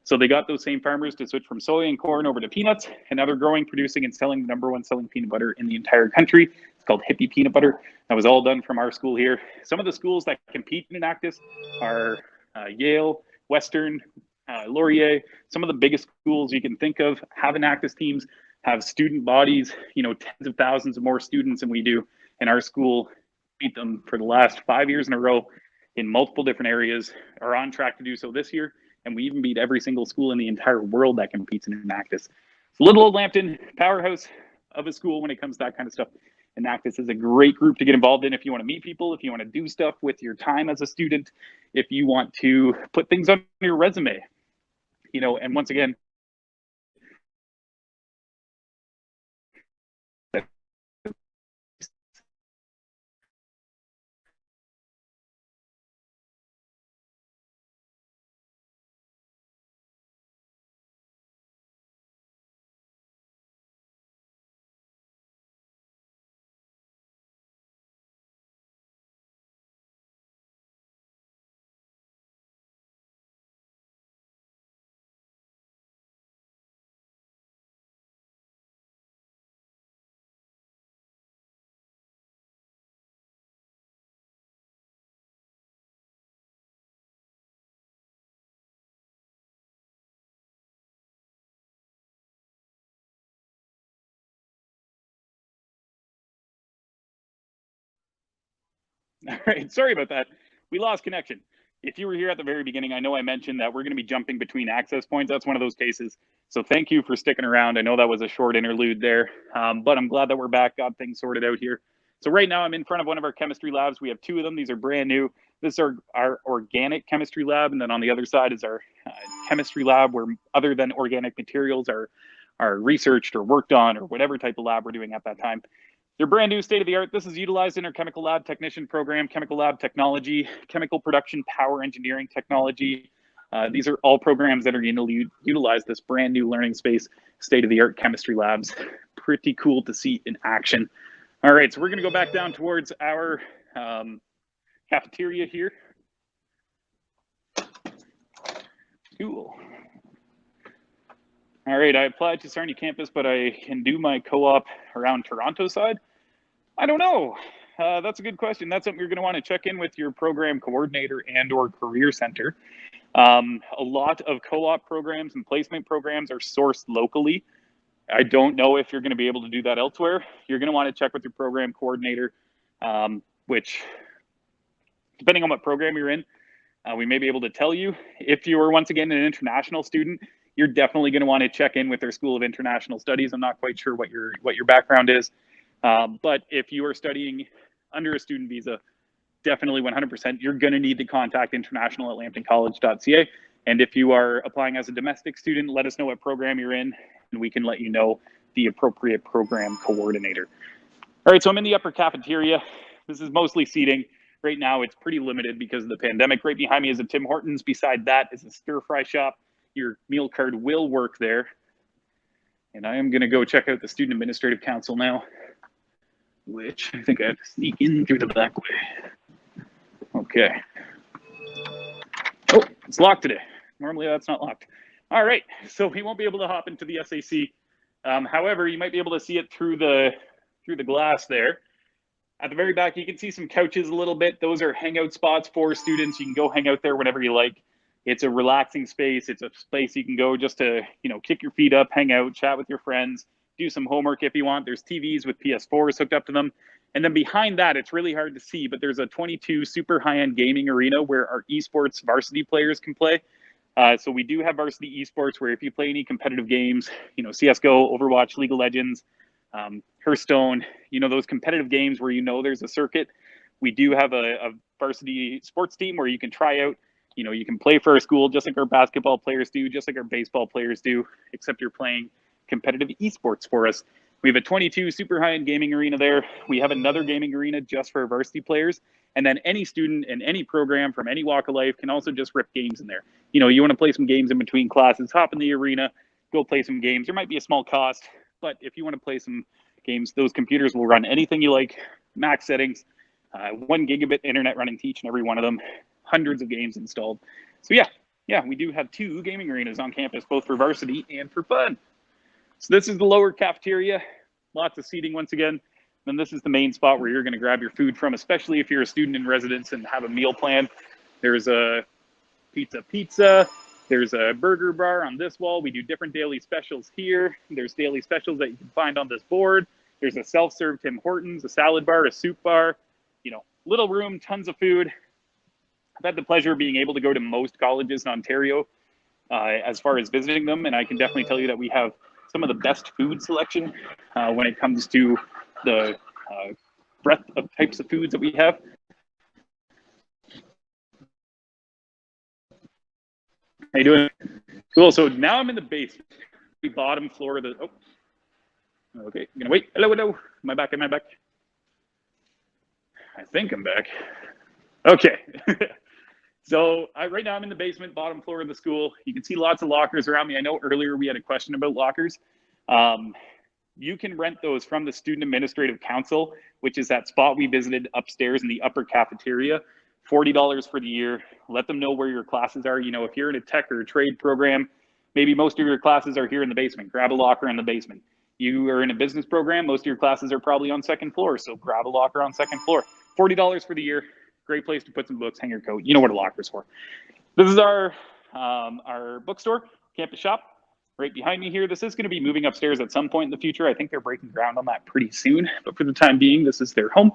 So they got those same farmers to switch from soy and corn over to peanuts, and now they're growing, producing, and selling the #1 selling peanut butter in the entire country. It's called Hippie Peanut Butter. That was all done from our school here. Some of the schools that compete in Enactus are Yale, Western, Laurier. Some of the biggest schools you can think of have Enactus teams, have student bodies, tens of thousands of more students than we do. And our school beat them for the last 5 years in a row in multiple different areas, are on track to do so this year. And we even beat every single school in the entire world that competes in Enactus. It's little old Lambton, powerhouse of a school when it comes to that kind of stuff. Enactus is a great group to get involved in if you want to meet people, if you want to do stuff with your time as a student, if you want to put things on your resume. And once again, all right, sorry about that. We lost connection. If you were here at the very beginning, I know I mentioned that we're going to be jumping between access points. That's one of those cases. So thank you for sticking around. I know that was a short interlude there, but I'm glad that we're back, got things sorted out here. So right now I'm in front of one of our chemistry labs. We have 2 of them. These are brand new. This is our organic chemistry lab. And then on the other side is our chemistry lab, where other than organic materials are researched or worked on, or whatever type of lab we're doing at that time. They're brand new, state of the art. This is utilized in our chemical lab technician program, chemical lab technology, chemical production, power engineering technology. These are all programs that are going to utilize this brand new learning space, state of the art chemistry labs. Pretty cool to see in action. All right, so we're going to go back down towards our cafeteria here. Cool. All right, I applied to Sarnia campus, but I can do my co-op around Toronto side. I don't know. That's a good question. That's something you're going to want to check in with your program coordinator and or career center. A lot of co-op programs and placement programs are sourced locally. I don't know if you're going to be able to do that elsewhere. You're going to want to check with your program coordinator, which, depending on what program you're in, we may be able to tell you. If you are, once again, an international student, you're definitely going to want to check in with their School of International Studies. I'm not quite sure what your background is, but if you are studying under a student visa, definitely 100%, you're going to need to contact international@lambtoncollege.ca. And if you are applying as a domestic student, let us know what program you're in, and we can let you know the appropriate program coordinator. All right, so I'm in the upper cafeteria. This is mostly seating. Right now, it's pretty limited because of the pandemic. Right behind me is a Tim Hortons. Beside that is a stir fry shop. your meal card will work there. And I am going to go check out the Student Administrative Council now, which I think I have to sneak in through the back way. Okay. Oh, it's locked today. Normally that's not locked. All right, so we won't be able to hop into the SAC. However, you might be able to see it through the glass there. At the very back, you can see some couches a little bit. Those are hangout spots for students. You can go hang out there whenever you like. It's a relaxing space. It's a place you can go just to, you know, kick your feet up, hang out, chat with your friends, do some homework if you want. There's TVs with PS4s hooked up to them. And then behind that, it's really hard to see, but there's a 22 super high-end gaming arena where our esports varsity players can play. So we do have varsity esports where if you play any competitive games, you know, CSGO, Overwatch, League of Legends, Hearthstone, you know, those competitive games where you know there's a circuit, we do have a varsity sports team where you can try out. You know, you can play for our school just like our basketball players do, just like our baseball players do, except you're playing competitive esports for us. We have a 22 super high-end gaming arena there. We have another gaming arena just for varsity players. And then any student in any program from any walk of life can also just rip games in there. You know, you want to play some games in between classes, hop in the arena, go play some games. There might be a small cost, but if you want to play some games, those computers will run anything you like, max settings, 1 gigabit internet running each and every one of them, hundreds of games installed. So yeah, we do have 2 gaming arenas on campus, both for varsity and for fun. So this is the lower cafeteria, lots of seating once again. Then this is the main spot where you're going to grab your food from, especially if you're a student in residence and have a meal plan. There's a pizza. There's a burger bar on this wall. We do different daily specials here. There's daily specials that you can find on this board. There's a self-serve Tim Hortons, a salad bar, a soup bar, you know, little room, tons of food. I've had the pleasure of being able to go to most colleges in Ontario as far as visiting them. And I can definitely tell you that we have some of the best food selection when it comes to the breadth of types of foods that we have. How you doing? Cool. So now I'm in the basement, the bottom floor of the. Oh, okay. I'm gonna wait. Hello, hello. Am I back? Am I back? I think I'm back. Okay. So right now I'm in the basement, bottom floor of the school. You can see lots of lockers around me. I know earlier we had a question about lockers. You can rent those from the Student Administrative Council, which is that spot we visited upstairs in the upper cafeteria. $40 for the year. Let them know where your classes are. You know, if you're in a tech or a trade program, maybe most of your classes are here in the basement. Grab a locker in the basement. You are in a business program, most of your classes are probably on second floor, so grab a locker on second floor. $40 for the year. Great place to put some books, hang your coat. You know what a locker is for. This is our bookstore, campus shop. Right behind me here. This is going to be moving upstairs at some point in the future. I think they're breaking ground on that pretty soon. But for the time being, this is their home.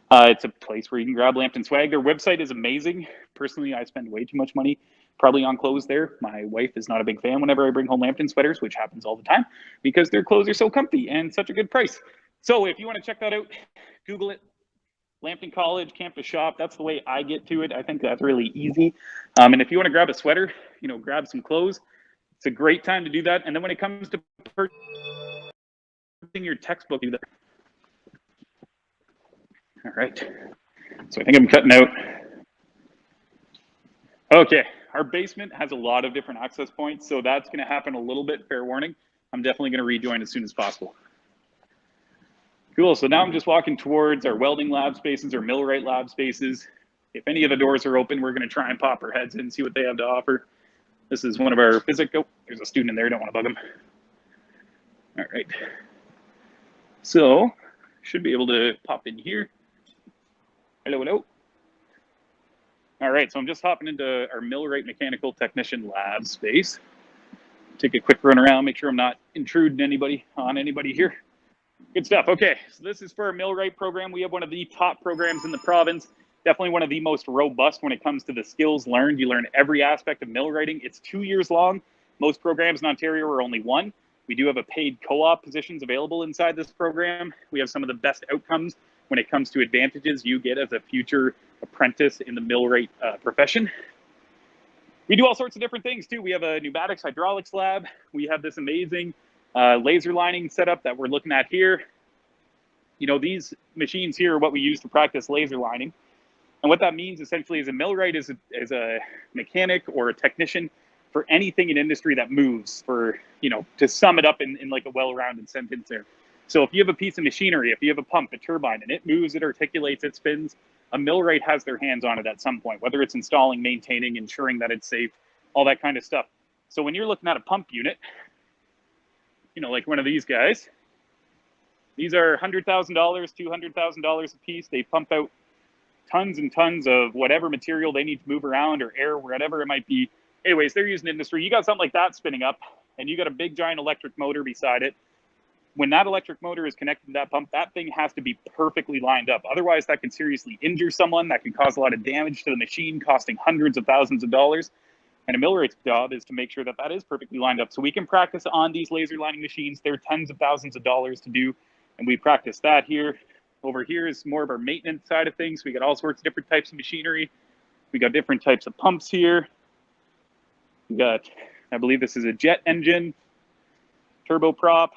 It's a place where you can grab Lambton swag. Their website is amazing. Personally, I spend way too much money probably on clothes there. My wife is not a big fan whenever I bring home Lambton sweaters, which happens all the time because their clothes are so comfy and such a good price. So if you want to check that out, Google it. Lambton College campus shop. That's the way I get to it. I think that's really easy. And if you want to grab a sweater, you know, grab some clothes. It's a great time to do that. And then when it comes to purchasing your textbook, do that. All right. So I think I'm cutting out. Okay. Our basement has a lot of different access points, so that's going to happen a little bit. Fair warning. I'm definitely going to rejoin as soon as possible. Cool. So now I'm just walking towards our welding lab spaces or Millwright lab spaces. If any of the doors are open, we're going to try and pop our heads in and see what they have to offer. This is one of our physics. Oh, there's a student in there. Don't want to bug him. All right. So should be able to pop in here. Hello, hello. All right. So I'm just hopping into our Millwright mechanical technician lab space. Take a quick run around, make sure I'm not intruding on anybody here. Good stuff. Okay. So this is for our Millwright program. We have one of the top programs in the province. Definitely one of the most robust when it comes to the skills learned. You learn every aspect of millwrighting. It's 2 years long. Most programs in Ontario are only 1. We do have a paid co-op positions available inside this program. We have some of the best outcomes when it comes to advantages you get as a future apprentice in the millwright profession. We do all sorts of different things too. We have a pneumatics hydraulics lab. We have this amazing laser lining setup that we're looking at here. You know, these machines here are what we use to practice laser lining. And what that means essentially is a millwright is a mechanic or a technician for anything in industry that moves, for, you know, to sum it up in like a well-rounded sentence there. So if you have a piece of machinery, if you have a pump, a turbine, and it moves, it articulates, it spins, a millwright has their hands on it at some point, whether it's installing, maintaining, ensuring that it's safe, all that kind of stuff. So when you're looking at a pump unit, you know, like one of these guys, these are $100,000, $200,000 a piece. They pump out tons and tons of whatever material they need to move around, or air, whatever it might be. Anyways, they're using industry. You got something like that spinning up, and you got a big giant electric motor beside it. When that electric motor is connected to that pump, that thing has to be perfectly lined up. Otherwise, that can seriously injure someone. That can cause a lot of damage to the machine, costing hundreds of thousands of dollars. And a millwright's job is to make sure that that is perfectly lined up. So we can practice on these laser lining machines. They're tens of thousands of dollars to do, and we practice that here. Over here is more of our maintenance side of things. We got all sorts of different types of machinery. We got different types of pumps here. We got, I believe this is a jet engine, turboprop.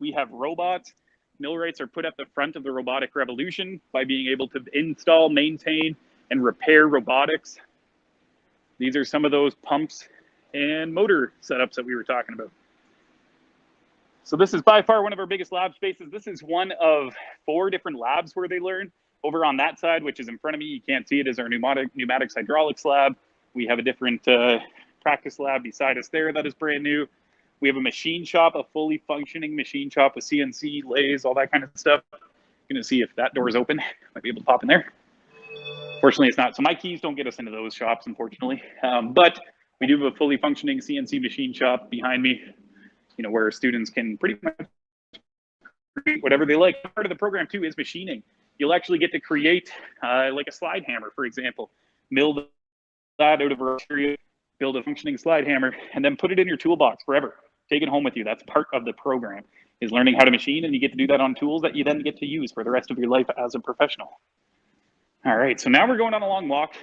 We have robots. Millwrights are put at the front of the robotic revolution by being able to install, maintain, and repair robotics. These are some of those pumps and motor setups that we were talking about. So this is by far one of our biggest lab spaces. This is one of 4 different labs where they learn. Over on that side, which is in front of me, you can't see it, is our pneumatics hydraulics lab. We have a different practice lab beside us there that is brand new. We have a machine shop, a fully functioning machine shop with CNC, lathes, all that kind of stuff. I'm gonna see if that door is open. Might be able to pop in there. Fortunately, it's not. So my keys don't get us into those shops, unfortunately. But we do have a fully functioning CNC machine shop behind me, you know, where students can pretty much create whatever they like. Part of the program too is machining. You'll actually get to create like a slide hammer, for example. Mill that out of a material, build a functioning slide hammer, and then put it in your toolbox forever. Take it home with you. That's part of the program, is learning how to machine, and you get to do that on tools that you then get to use for the rest of your life as a professional. All right, so now we're going on a long walk.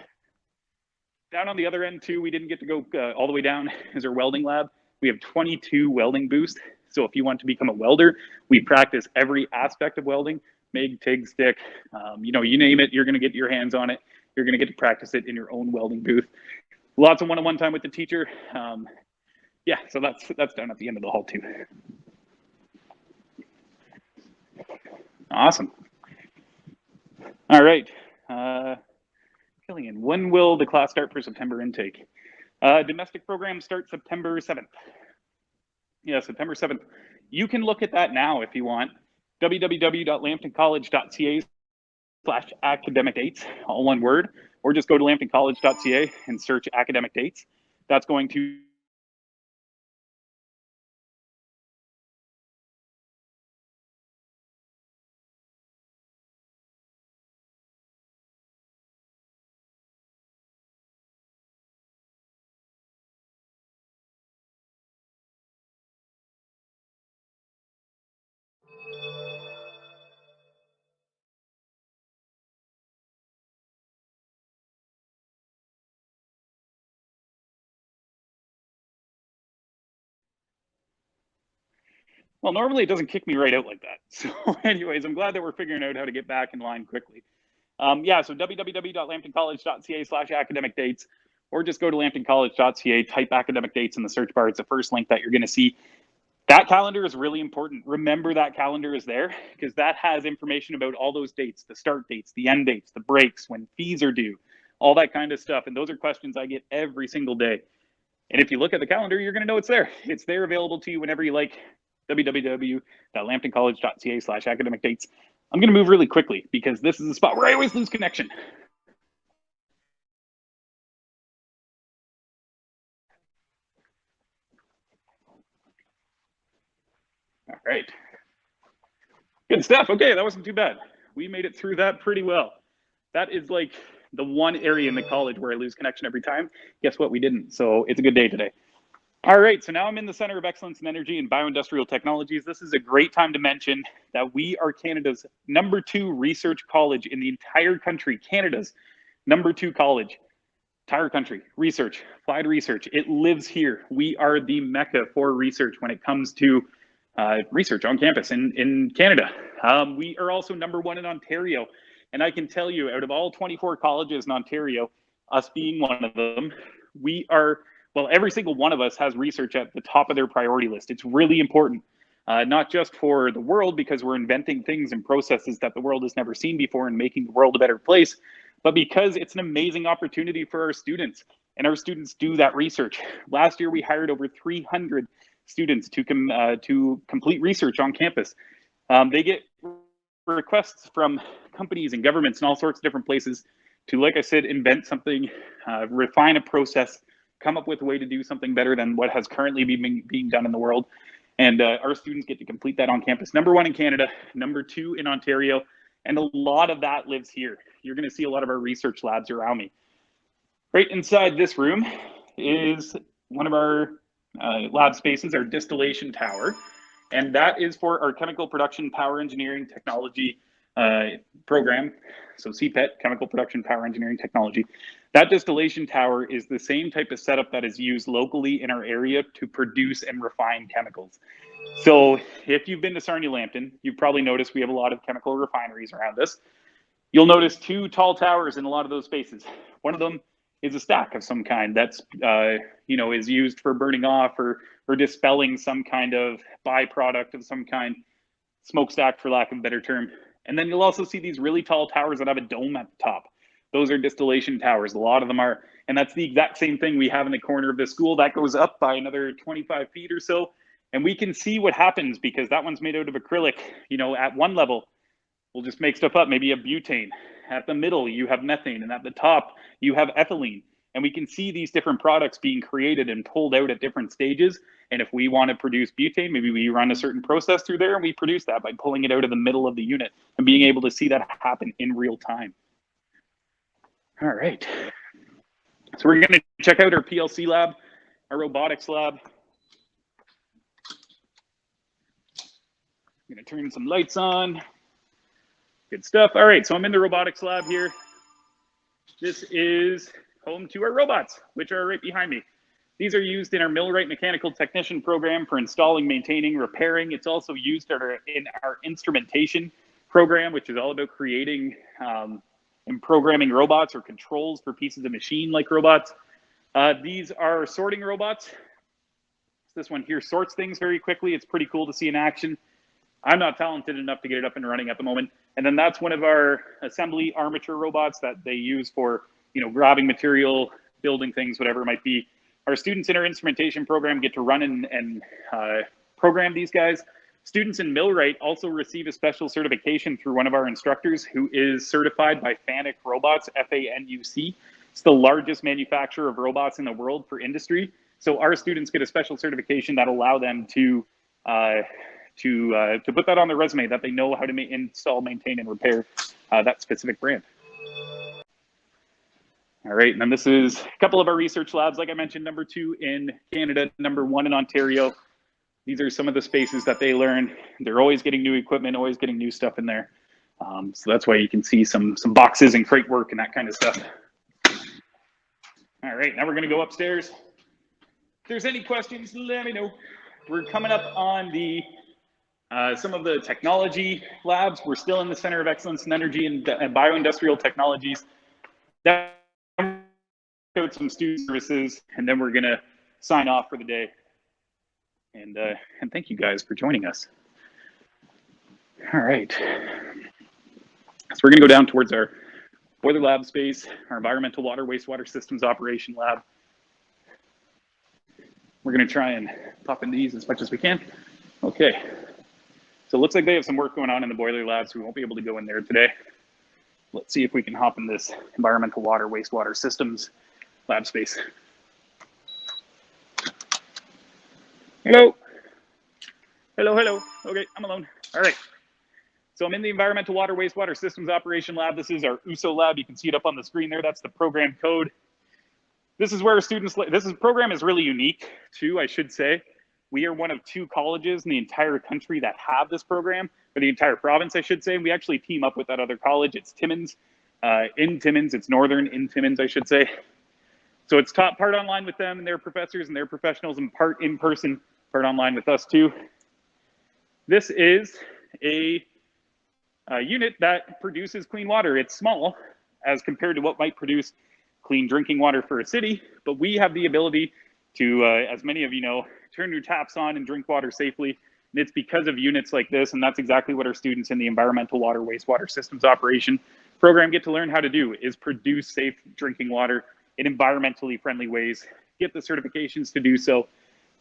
Down on the other end too, we didn't get to go all the way down, is our welding lab. We have 22 welding booths. So if you want to become a welder, we practice every aspect of welding, MIG, TIG, stick, you know, you name it, you're gonna get your hands on it. You're gonna get to practice it in your own welding booth. Lots of one-on-one time with the teacher. Yeah, so that's down at the end of the hall too. Awesome. All right. Killian, when will the class start for September intake? Domestic program starts September 7th. Yeah, September 7th. You can look at that now if you want. www.lambtoncollege.ca/academic dates, all one word, or just go to lambtoncollege.ca and search academic dates. That's going to well, normally it doesn't kick me right out like that. So anyways, I'm glad that we're figuring out how to get back in line quickly. Yeah, so www.lambtoncollege.ca/academic dates, or just go to lambtoncollege.ca, type academic dates in the search bar. It's the first link that you're gonna see. That calendar is really important. Remember that calendar is there because that has information about all those dates, the start dates, the end dates, the breaks, when fees are due, all that kind of stuff. And those are questions I get every single day. And if you look at the calendar, you're gonna know it's there. It's there available to you whenever you like. www.lambtoncollege.ca/academic dates. I'm going to move really quickly because this is the spot where I always lose connection. All right. Good stuff. Okay, that wasn't too bad. We made it through that pretty well. That is like the one area in the college where I lose connection every time. Guess what? We didn't. So it's a good day today. All right, so now I'm in the Center of Excellence in Energy and Bioindustrial Technologies. This is a great time to mention that we are Canada's #2 research college in the entire country. Canada's #2 college, entire country, research, applied research. It lives here. We are the mecca for research when it comes to research on campus in Canada. We are also #1 in Ontario. And I can tell you, out of all 24 colleges in Ontario, us being one of them, we are Well, every single one of us has research at the top of their priority list. It's really important, not just for the world because we're inventing things and processes that the world has never seen before and making the world a better place, but because it's an amazing opportunity for our students. And our students do that research. Last year, we hired over 300 students to complete research on campus. They get requests from companies and governments and all sorts of different places to, like I said, invent something, refine a process, come up with a way to do something better than what has currently been being done in the world. And our students get to complete that on campus. #1 in Canada, #2 in Ontario, and a lot of that lives here. You're going to see a lot of our research labs around me. Right inside this room is one of our lab spaces, our distillation tower. And that is for our chemical production power engineering technology program. So CPET, chemical production power engineering technology. That distillation tower is the same type of setup that is used locally in our area to produce and refine chemicals. So if you've been to Sarnia Lambton, you've probably noticed we have a lot of chemical refineries around us. You'll notice 2 tall towers in a lot of those spaces. One of them is a stack of some kind that's, is used for burning off or dispelling some kind of byproduct of some kind, smokestack for lack of a better term. And then you'll also see these really tall towers that have a dome at the top. Those are distillation towers. A lot of them are, and that's the exact same thing we have in the corner of the school. That goes up by another 25 feet or so. And we can see what happens because that one's made out of acrylic. At one level, we'll just make stuff up, maybe a butane. At the middle, you have methane, and at the top, you have ethylene. And we can see these different products being created and pulled out at different stages. And if we want to produce butane, maybe we run a certain process through there and we produce that by pulling it out of the middle of the unit and being able to see that happen in real time. All right. So we're going to check out our PLC lab, our robotics lab. I'm going to turn some lights on. Good stuff. All right, so I'm in the robotics lab here. This is home to our robots, which are right behind me. These are used in our Millwright mechanical technician program for installing, maintaining, repairing. It's also used in our instrumentation program, which is all about creating and programming robots or controls for pieces of machine like robots. These are sorting robots. This one here sorts things very quickly. It's pretty cool to see in action. I'm not talented enough to get it up and running at the moment. And then that's one of our assembly armature robots that they use for, grabbing material, building things, whatever it might be. Our students in our instrumentation program get to run and program these guys. Students in Millwright also receive a special certification through one of our instructors who is certified by FANUC Robots, FANUC. It's the largest manufacturer of robots in the world for industry. So our students get a special certification that allow them to put that on their resume, that they know how to install, maintain, and repair that specific brand. All right, and then this is a couple of our research labs. Like I mentioned, #2 in Canada, #1 in Ontario. These are some of the spaces that they learn. They're always getting new equipment, always getting new stuff in there. So that's why you can see some boxes and crate work and that kind of stuff. All right, now we're gonna go upstairs. If there's any questions, let me know. We're coming up on the some of the technology labs. We're still in the Center of Excellence in Energy and Bioindustrial Technologies. That out some student services, and then we're gonna sign off for the day. And thank you guys for joining us. All right. So we're gonna go down towards our boiler lab space, our environmental water wastewater systems operation lab. We're gonna try and pop in these as much as we can. Okay. So it looks like they have some work going on in the boiler lab, so we won't be able to go in there today. Let's see if we can hop in this environmental water wastewater systems lab space. Hello. Hello, hello. Okay, I'm alone. All right. So I'm in the environmental water wastewater systems operation lab. This is our USO lab. You can see it up on the screen there. That's the program code. This is where students, program is really unique too, I should say. We are one of 2 colleges in the entire country that have this program, or the entire province, I should say. And we actually team up with that other college. It's Timmins, in Timmins. It's Northern in Timmins, I should say. So it's taught part online with them and their professors and their professionals, and part in person, part online with us too. This is a unit that produces clean water. It's small as compared to what might produce clean drinking water for a city, but we have the ability to, as many of you know, turn your taps on and drink water safely. And it's because of units like this, and that's exactly what our students in the environmental water wastewater systems operation program get to learn how to do, is produce safe drinking water in environmentally friendly ways, get the certifications to do so.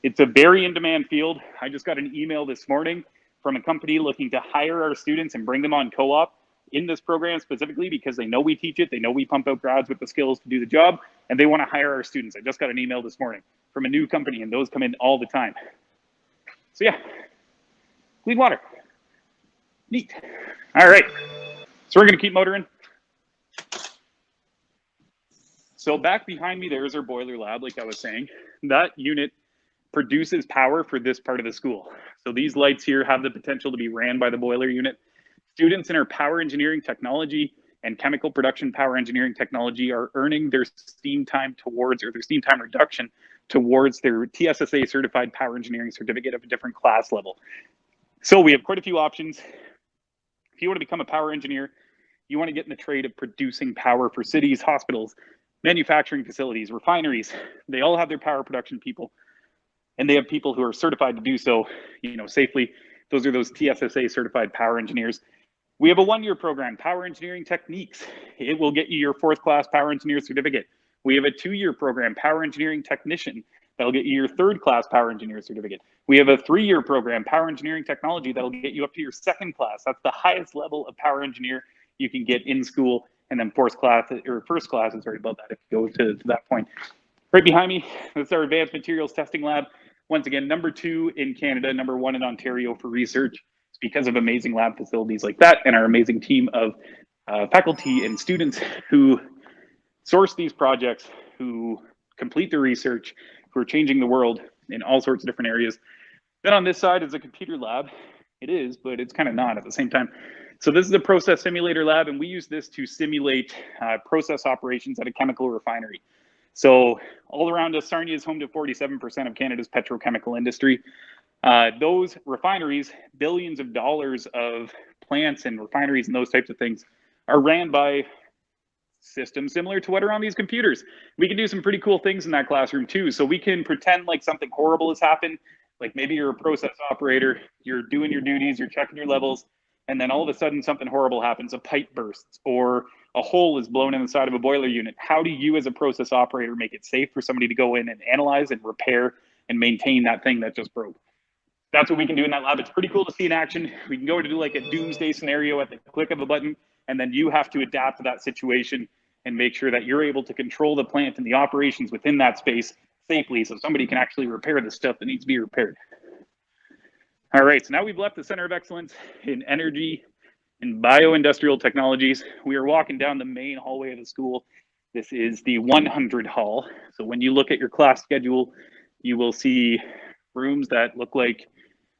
It's a very in-demand field. I just got an email this morning from a company looking to hire our students and bring them on co-op in this program specifically because they know we teach it, they know we pump out grads with the skills to do the job, and they want to hire our students. I just got an email this morning from a new company, and those come in all the time. So yeah, clean water. Neat. All right, so we're gonna keep motoring. So back behind me, there's our boiler lab, like I was saying. That unit produces power for this part of the school. So these lights here have the potential to be ran by the boiler unit. Students in our power engineering technology and chemical production power engineering technology are earning their steam time towards, or their steam time reduction towards their TSSA certified power engineering certificate of a different class level. So we have quite a few options. If you want to become a power engineer, you want to get in the trade of producing power for cities, hospitals, manufacturing facilities, refineries. They all have their power production people, and they have people who are certified to do so, you know, safely. Those are those TSSA certified power engineers. We have a one-year program, Power Engineering Techniques. It will get you your 4th class power engineer certificate. We have a 2-year program, Power Engineering Technician. That'll get you your 3rd class power engineer certificate. We have a 3-year program, Power Engineering Technology. That'll get you up to your 2nd class. That's the highest level of power engineer you can get in school. And then 4th class, or 1st class is right above that if you go to that point. Right behind me, this is our Advanced Materials Testing Lab. Once again, number 2 in Canada, number 1 in Ontario for research. It's because of amazing lab facilities like that and our amazing team of faculty and students who source these projects, who complete the research, who are changing the world in all sorts of different areas. Then on this side is a computer lab. It is, but it's kind of not at the same time. So this is a process simulator lab, and we use this to simulate process operations at a chemical refinery. So all around us, Sarnia is home to 47% of Canada's petrochemical industry. Those refineries, billions of dollars of plants and refineries and those types of things are ran by systems similar to what are on these computers. We can do some pretty cool things in that classroom too. So we can pretend like something horrible has happened. Like maybe you're a process operator, you're doing your duties, you're checking your levels, and then all of a sudden something horrible happens, a pipe bursts or a hole is blown in the side of a boiler unit. How do you as a process operator make it safe for somebody to go in and analyze and repair and maintain that thing that just broke? That's what we can do in that lab. It's pretty cool to see in action. We can go to do like a doomsday scenario at the click of a button, and then you have to adapt to that situation and make sure that you're able to control the plant and the operations within that space safely so somebody can actually repair the stuff that needs to be repaired. All right, so now we've left the Center of Excellence in Energy and Bioindustrial Technologies. We are walking down the main hallway of the school. This is the 100 hall. So when you look at your class schedule, you will see rooms that look like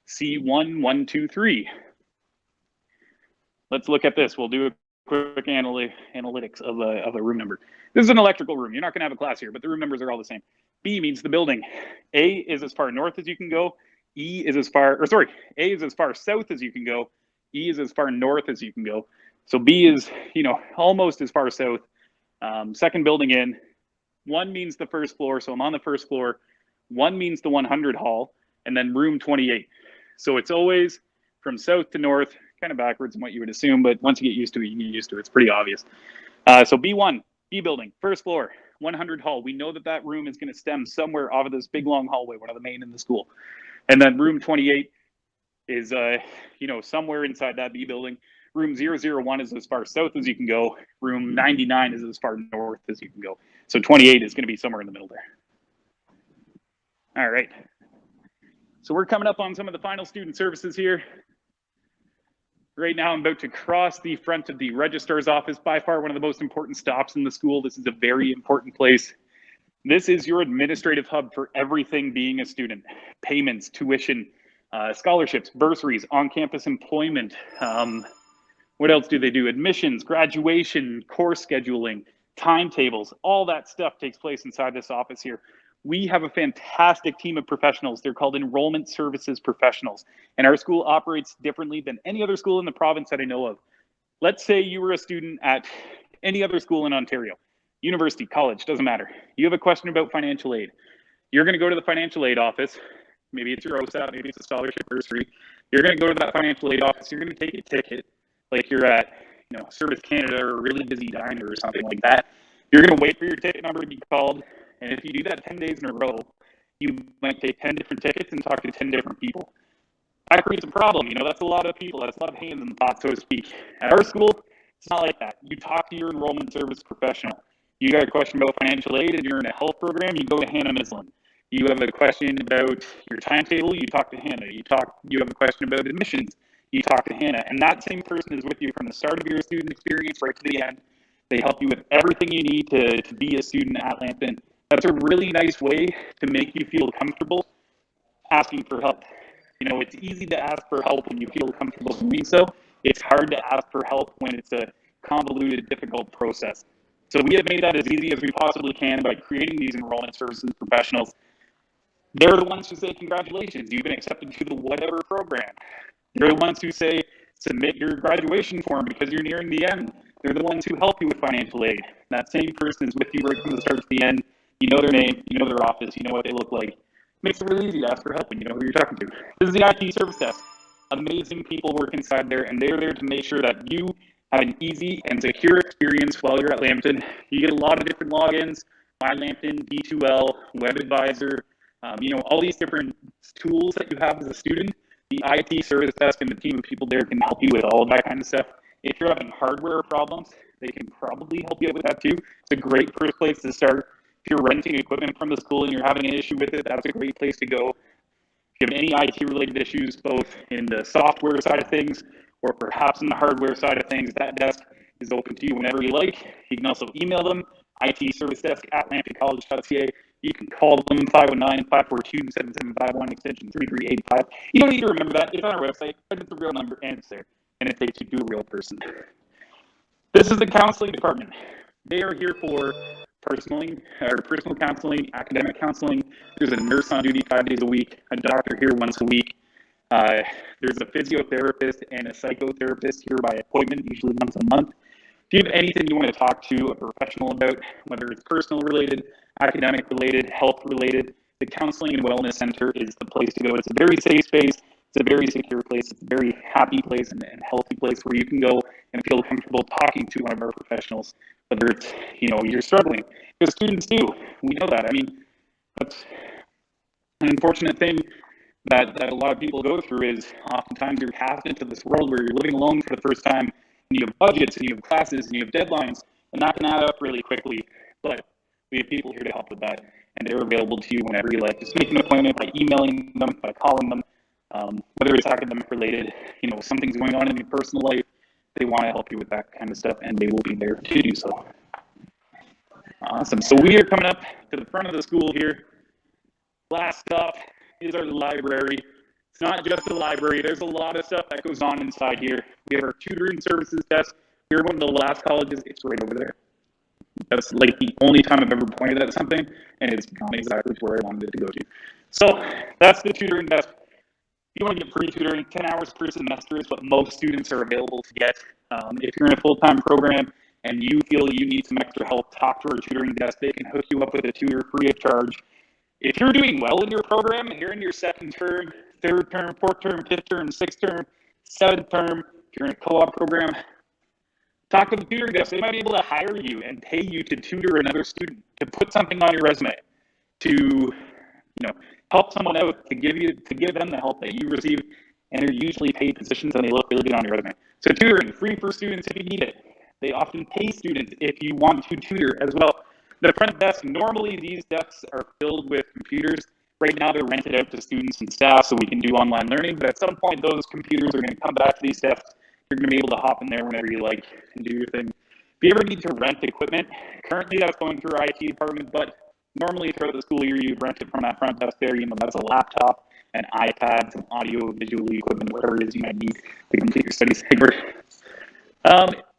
C1, 1, 2, 3. Let's look at this. We'll do a quick analytics of a room number. This is an electrical room. You're not going to have a class here, but the room numbers are all the same. B means the building. A is as far north as you can go. A is as far south as you can go. E is as far north as you can go. So B is, you know, almost as far south. Second building in. 1 means the 1st floor, so I'm on the 1st floor. 1 means the 100 hall, and then room 28. So it's always from south to north, kind of backwards in what you would assume, but once you get used to it, you get used to it. It's pretty obvious. So B1, B building, 1st floor, 100 hall. We know that that room is going to stem somewhere off of this big long hallway, one of the main in the school. And then room 28 is, you know, somewhere inside that B building. Room 001 is as far south as you can go. Room 99 is as far north as you can go. So 28 is going to be somewhere in the middle there. All right. So we're coming up on some of the final student services here. Right now, I'm about to cross the front of the registrar's office, by far one of the most important stops in the school. This is a very important place. This is your administrative hub for everything being a student. Payments, tuition, scholarships, bursaries, on-campus employment. What else do they do? Admissions, graduation, course scheduling, timetables, all that stuff takes place inside this office here. We have a fantastic team of professionals. They're called enrollment services professionals. And our school operates differently than any other school in the province that I know of. Let's say you were a student at any other school in Ontario, university, college, doesn't matter. You have a question about financial aid. You're going to go to the financial aid office. Maybe it's your OSAP, maybe it's a scholarship bursary. You're going to go to that financial aid office. You're going to take a ticket, like you're at, Service Canada or a really busy diner or something like that. You're going to wait for your ticket number to be called. And if you do that 10 days in a row, you might take 10 different tickets and talk to 10 different people. That creates a problem. That's a lot of people. That's a lot of hands in the pot, so to speak. At our school, it's not like that. You talk to your enrollment service professional. You got a question about financial aid and you're in a health program, you go to Hannah Mislin. You have a question about your timetable, you talk to Hannah. You have a question about admissions, you talk to Hannah. And that same person is with you from the start of your student experience right to the end. They help you with everything you need to be a student at Lambton. That's a really nice way to make you feel comfortable asking for help. It's easy to ask for help when you feel comfortable doing so. It's hard to ask for help when it's a convoluted, difficult process. So we have made that as easy as we possibly can by creating these enrollment services professionals. They're the ones who say, congratulations, you've been accepted to the whatever program. They're the ones who say, submit your graduation form because you're nearing the end. They're the ones who help you with financial aid. That same person is with you right from the start to the end. You know their name, you know their office, you know what they look like. Makes it really easy to ask for help when you know who you're talking to. This is the IT service desk. Amazing people work inside there, and they're there to make sure that you have an easy and secure experience while you're at Lambton. You get a lot of different logins, My Lambton, D2L, Web Advisor, all these different tools that you have as a student. The IT service desk and the team of people there can help you with all of that kind of stuff. If you're having hardware problems, they can probably help you out with that too. It's a great first place to start. If you're renting equipment from the school and you're having an issue with it, that's a great place to go. If you have any IT-related issues, both in the software side of things or perhaps in the hardware side of things, that desk is open to you whenever you like. You can also email them, itservicedesk@lambtoncollege.ca. You can call them 509-542-7751, extension 3385. You don't need to remember that. It's on our website, but it's a real number and it's there. And it takes you to a real person. This is the counseling department. They are here for personal counseling, academic counseling. There's a nurse on duty 5 days a week, a doctor here once a week. There's a physiotherapist and a psychotherapist here by appointment, usually once a month. If you have anything you want to talk to a professional about, whether it's personal related, academic related, health related, the Counseling and Wellness Center is the place to go. It's a very safe space. It's a very secure place. It's a very happy place and healthy place where you can go and feel comfortable talking to one of our professionals, whether it's, you're struggling. Because students do. We know that. I mean, that's an unfortunate thing that a lot of people go through is oftentimes you're cast into this world where you're living alone for the first time, and you have budgets, and you have classes, and you have deadlines, and that can add up really quickly. But we have people here to help with that, and they're available to you whenever you like. Just make an appointment by emailing them, by calling them, whether it's academic related, something's going on in your personal life, they want to help you with that kind of stuff, and they will be there to do so. Awesome. So we are coming up to the front of the school here. Last stop is our library. It's not just a library. There's a lot of stuff that goes on inside here. We have our tutoring services desk. We're one of the last colleges. It's right over there. That's like the only time I've ever pointed at something, and it's gone exactly to where I wanted it to go to. So that's the tutoring desk. If you want to get free tutoring, 10 hours per semester is what most students are available to get. If you're in a full-time program and you feel you need some extra help, talk to our tutoring desk. They can hook you up with a tutor free of charge. If you're doing well in your program and you're in your second term, third term, fourth term, fifth term, sixth term, seventh term, if you're in a co-op program, talk to the tutoring desk. They might be able to hire you and pay you to tutor another student, to put something on your resume, to help someone out, to give them the help that you receive, and they're usually paid positions and they look really good on your resume. So tutoring, free for students if you need it. They often pay students if you want to tutor as well. The front desk, normally these desks are filled with computers. Right now they're rented out to students and staff so we can do online learning, but at some point those computers are going to come back to these desks. You're going to be able to hop in there whenever you like and do your thing. If you ever need to rent equipment, currently that's going through our IT department, but normally throughout the school year you rent it from that front desk there. That's a laptop, an iPad, some audio, visual equipment, whatever it is you might need to complete your studies.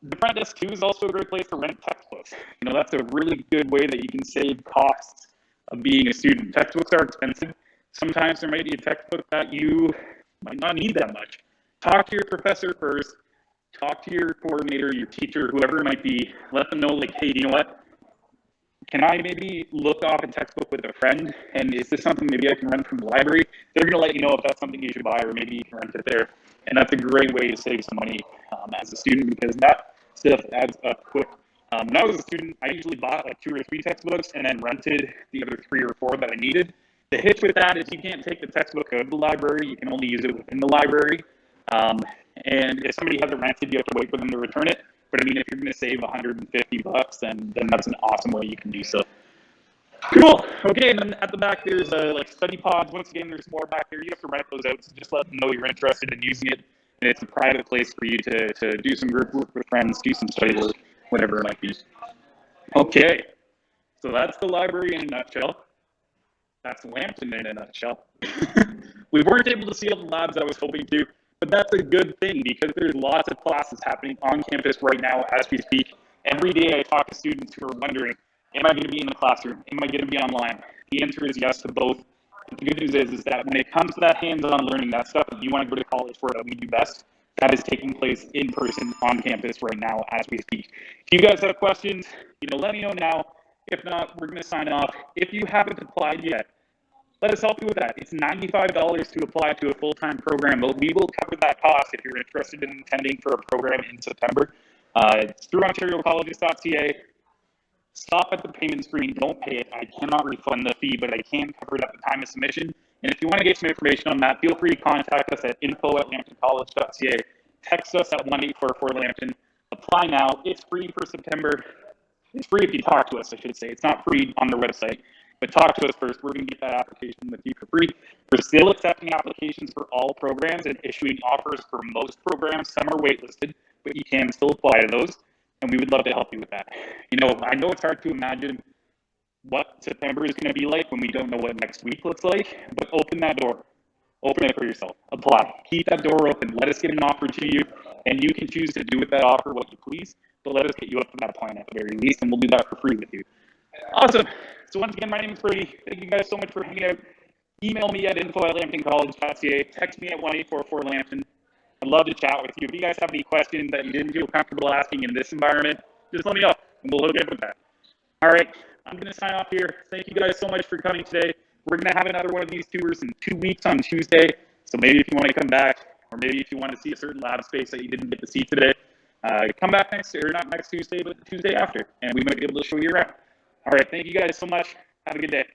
The front desk too is also a great place to rent textbooks. That's a really good way that you can save costs of being a student. Textbooks are expensive. Sometimes there might be a textbook that you might not need that much. Talk to your professor first. Talk to your coordinator, your teacher, whoever it might be. Let them know, like, hey, you know what? can I maybe look off a textbook with a friend? And is this something maybe I can rent from the library? They're going to let you know if that's something you should buy, or maybe you can rent it there. And that's a great way to save some money as a student, because that stuff adds up quick. When I was a student, I usually bought like 2 or 3 textbooks and then rented the other 3 or 4 that I needed. The hitch with that is you can't take the textbook out of the library. You can only use it within the library. And if somebody has it rented, you have to wait for them to return it. But I mean, if you're going to save $150, then that's an awesome way you can do so. Cool. Okay, and then at the back there's like study pods. Once again, there's more back there. You have to rent those out, so just let them know you're interested in using it. And it's a private place for you to do some group work with friends, do some study work, whatever it might be. Okay, so that's the library in a nutshell. That's Lambton in a nutshell. We weren't able to see all the labs that I was hoping to, but that's a good thing because there's lots of classes happening on campus right now as we speak. Every day I talk to students who are wondering, am I going to be in the classroom? Am I going to be online? The answer is yes to both. But the good news is that when it comes to that hands-on learning, that stuff that you want to go to college for, that we do best, that is taking place in person on campus right now as we speak. If you guys have questions, let me know now. If not, we're going to sign off. If you haven't applied yet, let us help you with that. It's $95 to apply to a full-time program, but we will cover that cost if you're interested in attending for a program in September. It's through OntarioColleges.ca. Stop at the payment screen. Don't pay it. I cannot refund the fee, but I can cover it at the time of submission. And if you want to get some information on that, feel free to contact us at info@lambtoncollege.ca. Text us at 1-844-LAMPTON. Apply now. It's free for September. It's free if you talk to us, I should say. It's not free on the website. But talk to us first. We're going to get that application with you for free. We're still accepting applications for all programs and issuing offers for most programs. Some are waitlisted, but you can still apply to those. And we would love to help you with that. I know it's hard to imagine what September is going to be like when we don't know what next week looks like, but open that door. Open it for yourself. Apply. Keep that door open. Let us get an offer to you, and you can choose to do with that offer what you please, but let us get you up to that point at the very least, and we'll do that for free with you. Awesome. So once again, my name is Brady. Thank you guys so much for hanging out. Email me at info@lambtoncollege.ca. Text me at 1-844-LAMPTON. I'd love to chat with you. If you guys have any questions that you didn't feel comfortable asking in this environment, just let me know, and we'll hook up with that. All right, I'm going to sign off here. Thank you guys so much for coming today. We're going to have another one of these tours in 2 weeks on Tuesday. So maybe if you want to come back, or maybe if you want to see a certain lab space that you didn't get to see today, come back not next Tuesday, but the Tuesday after, and we might be able to show you around. All right, thank you guys so much. Have a good day.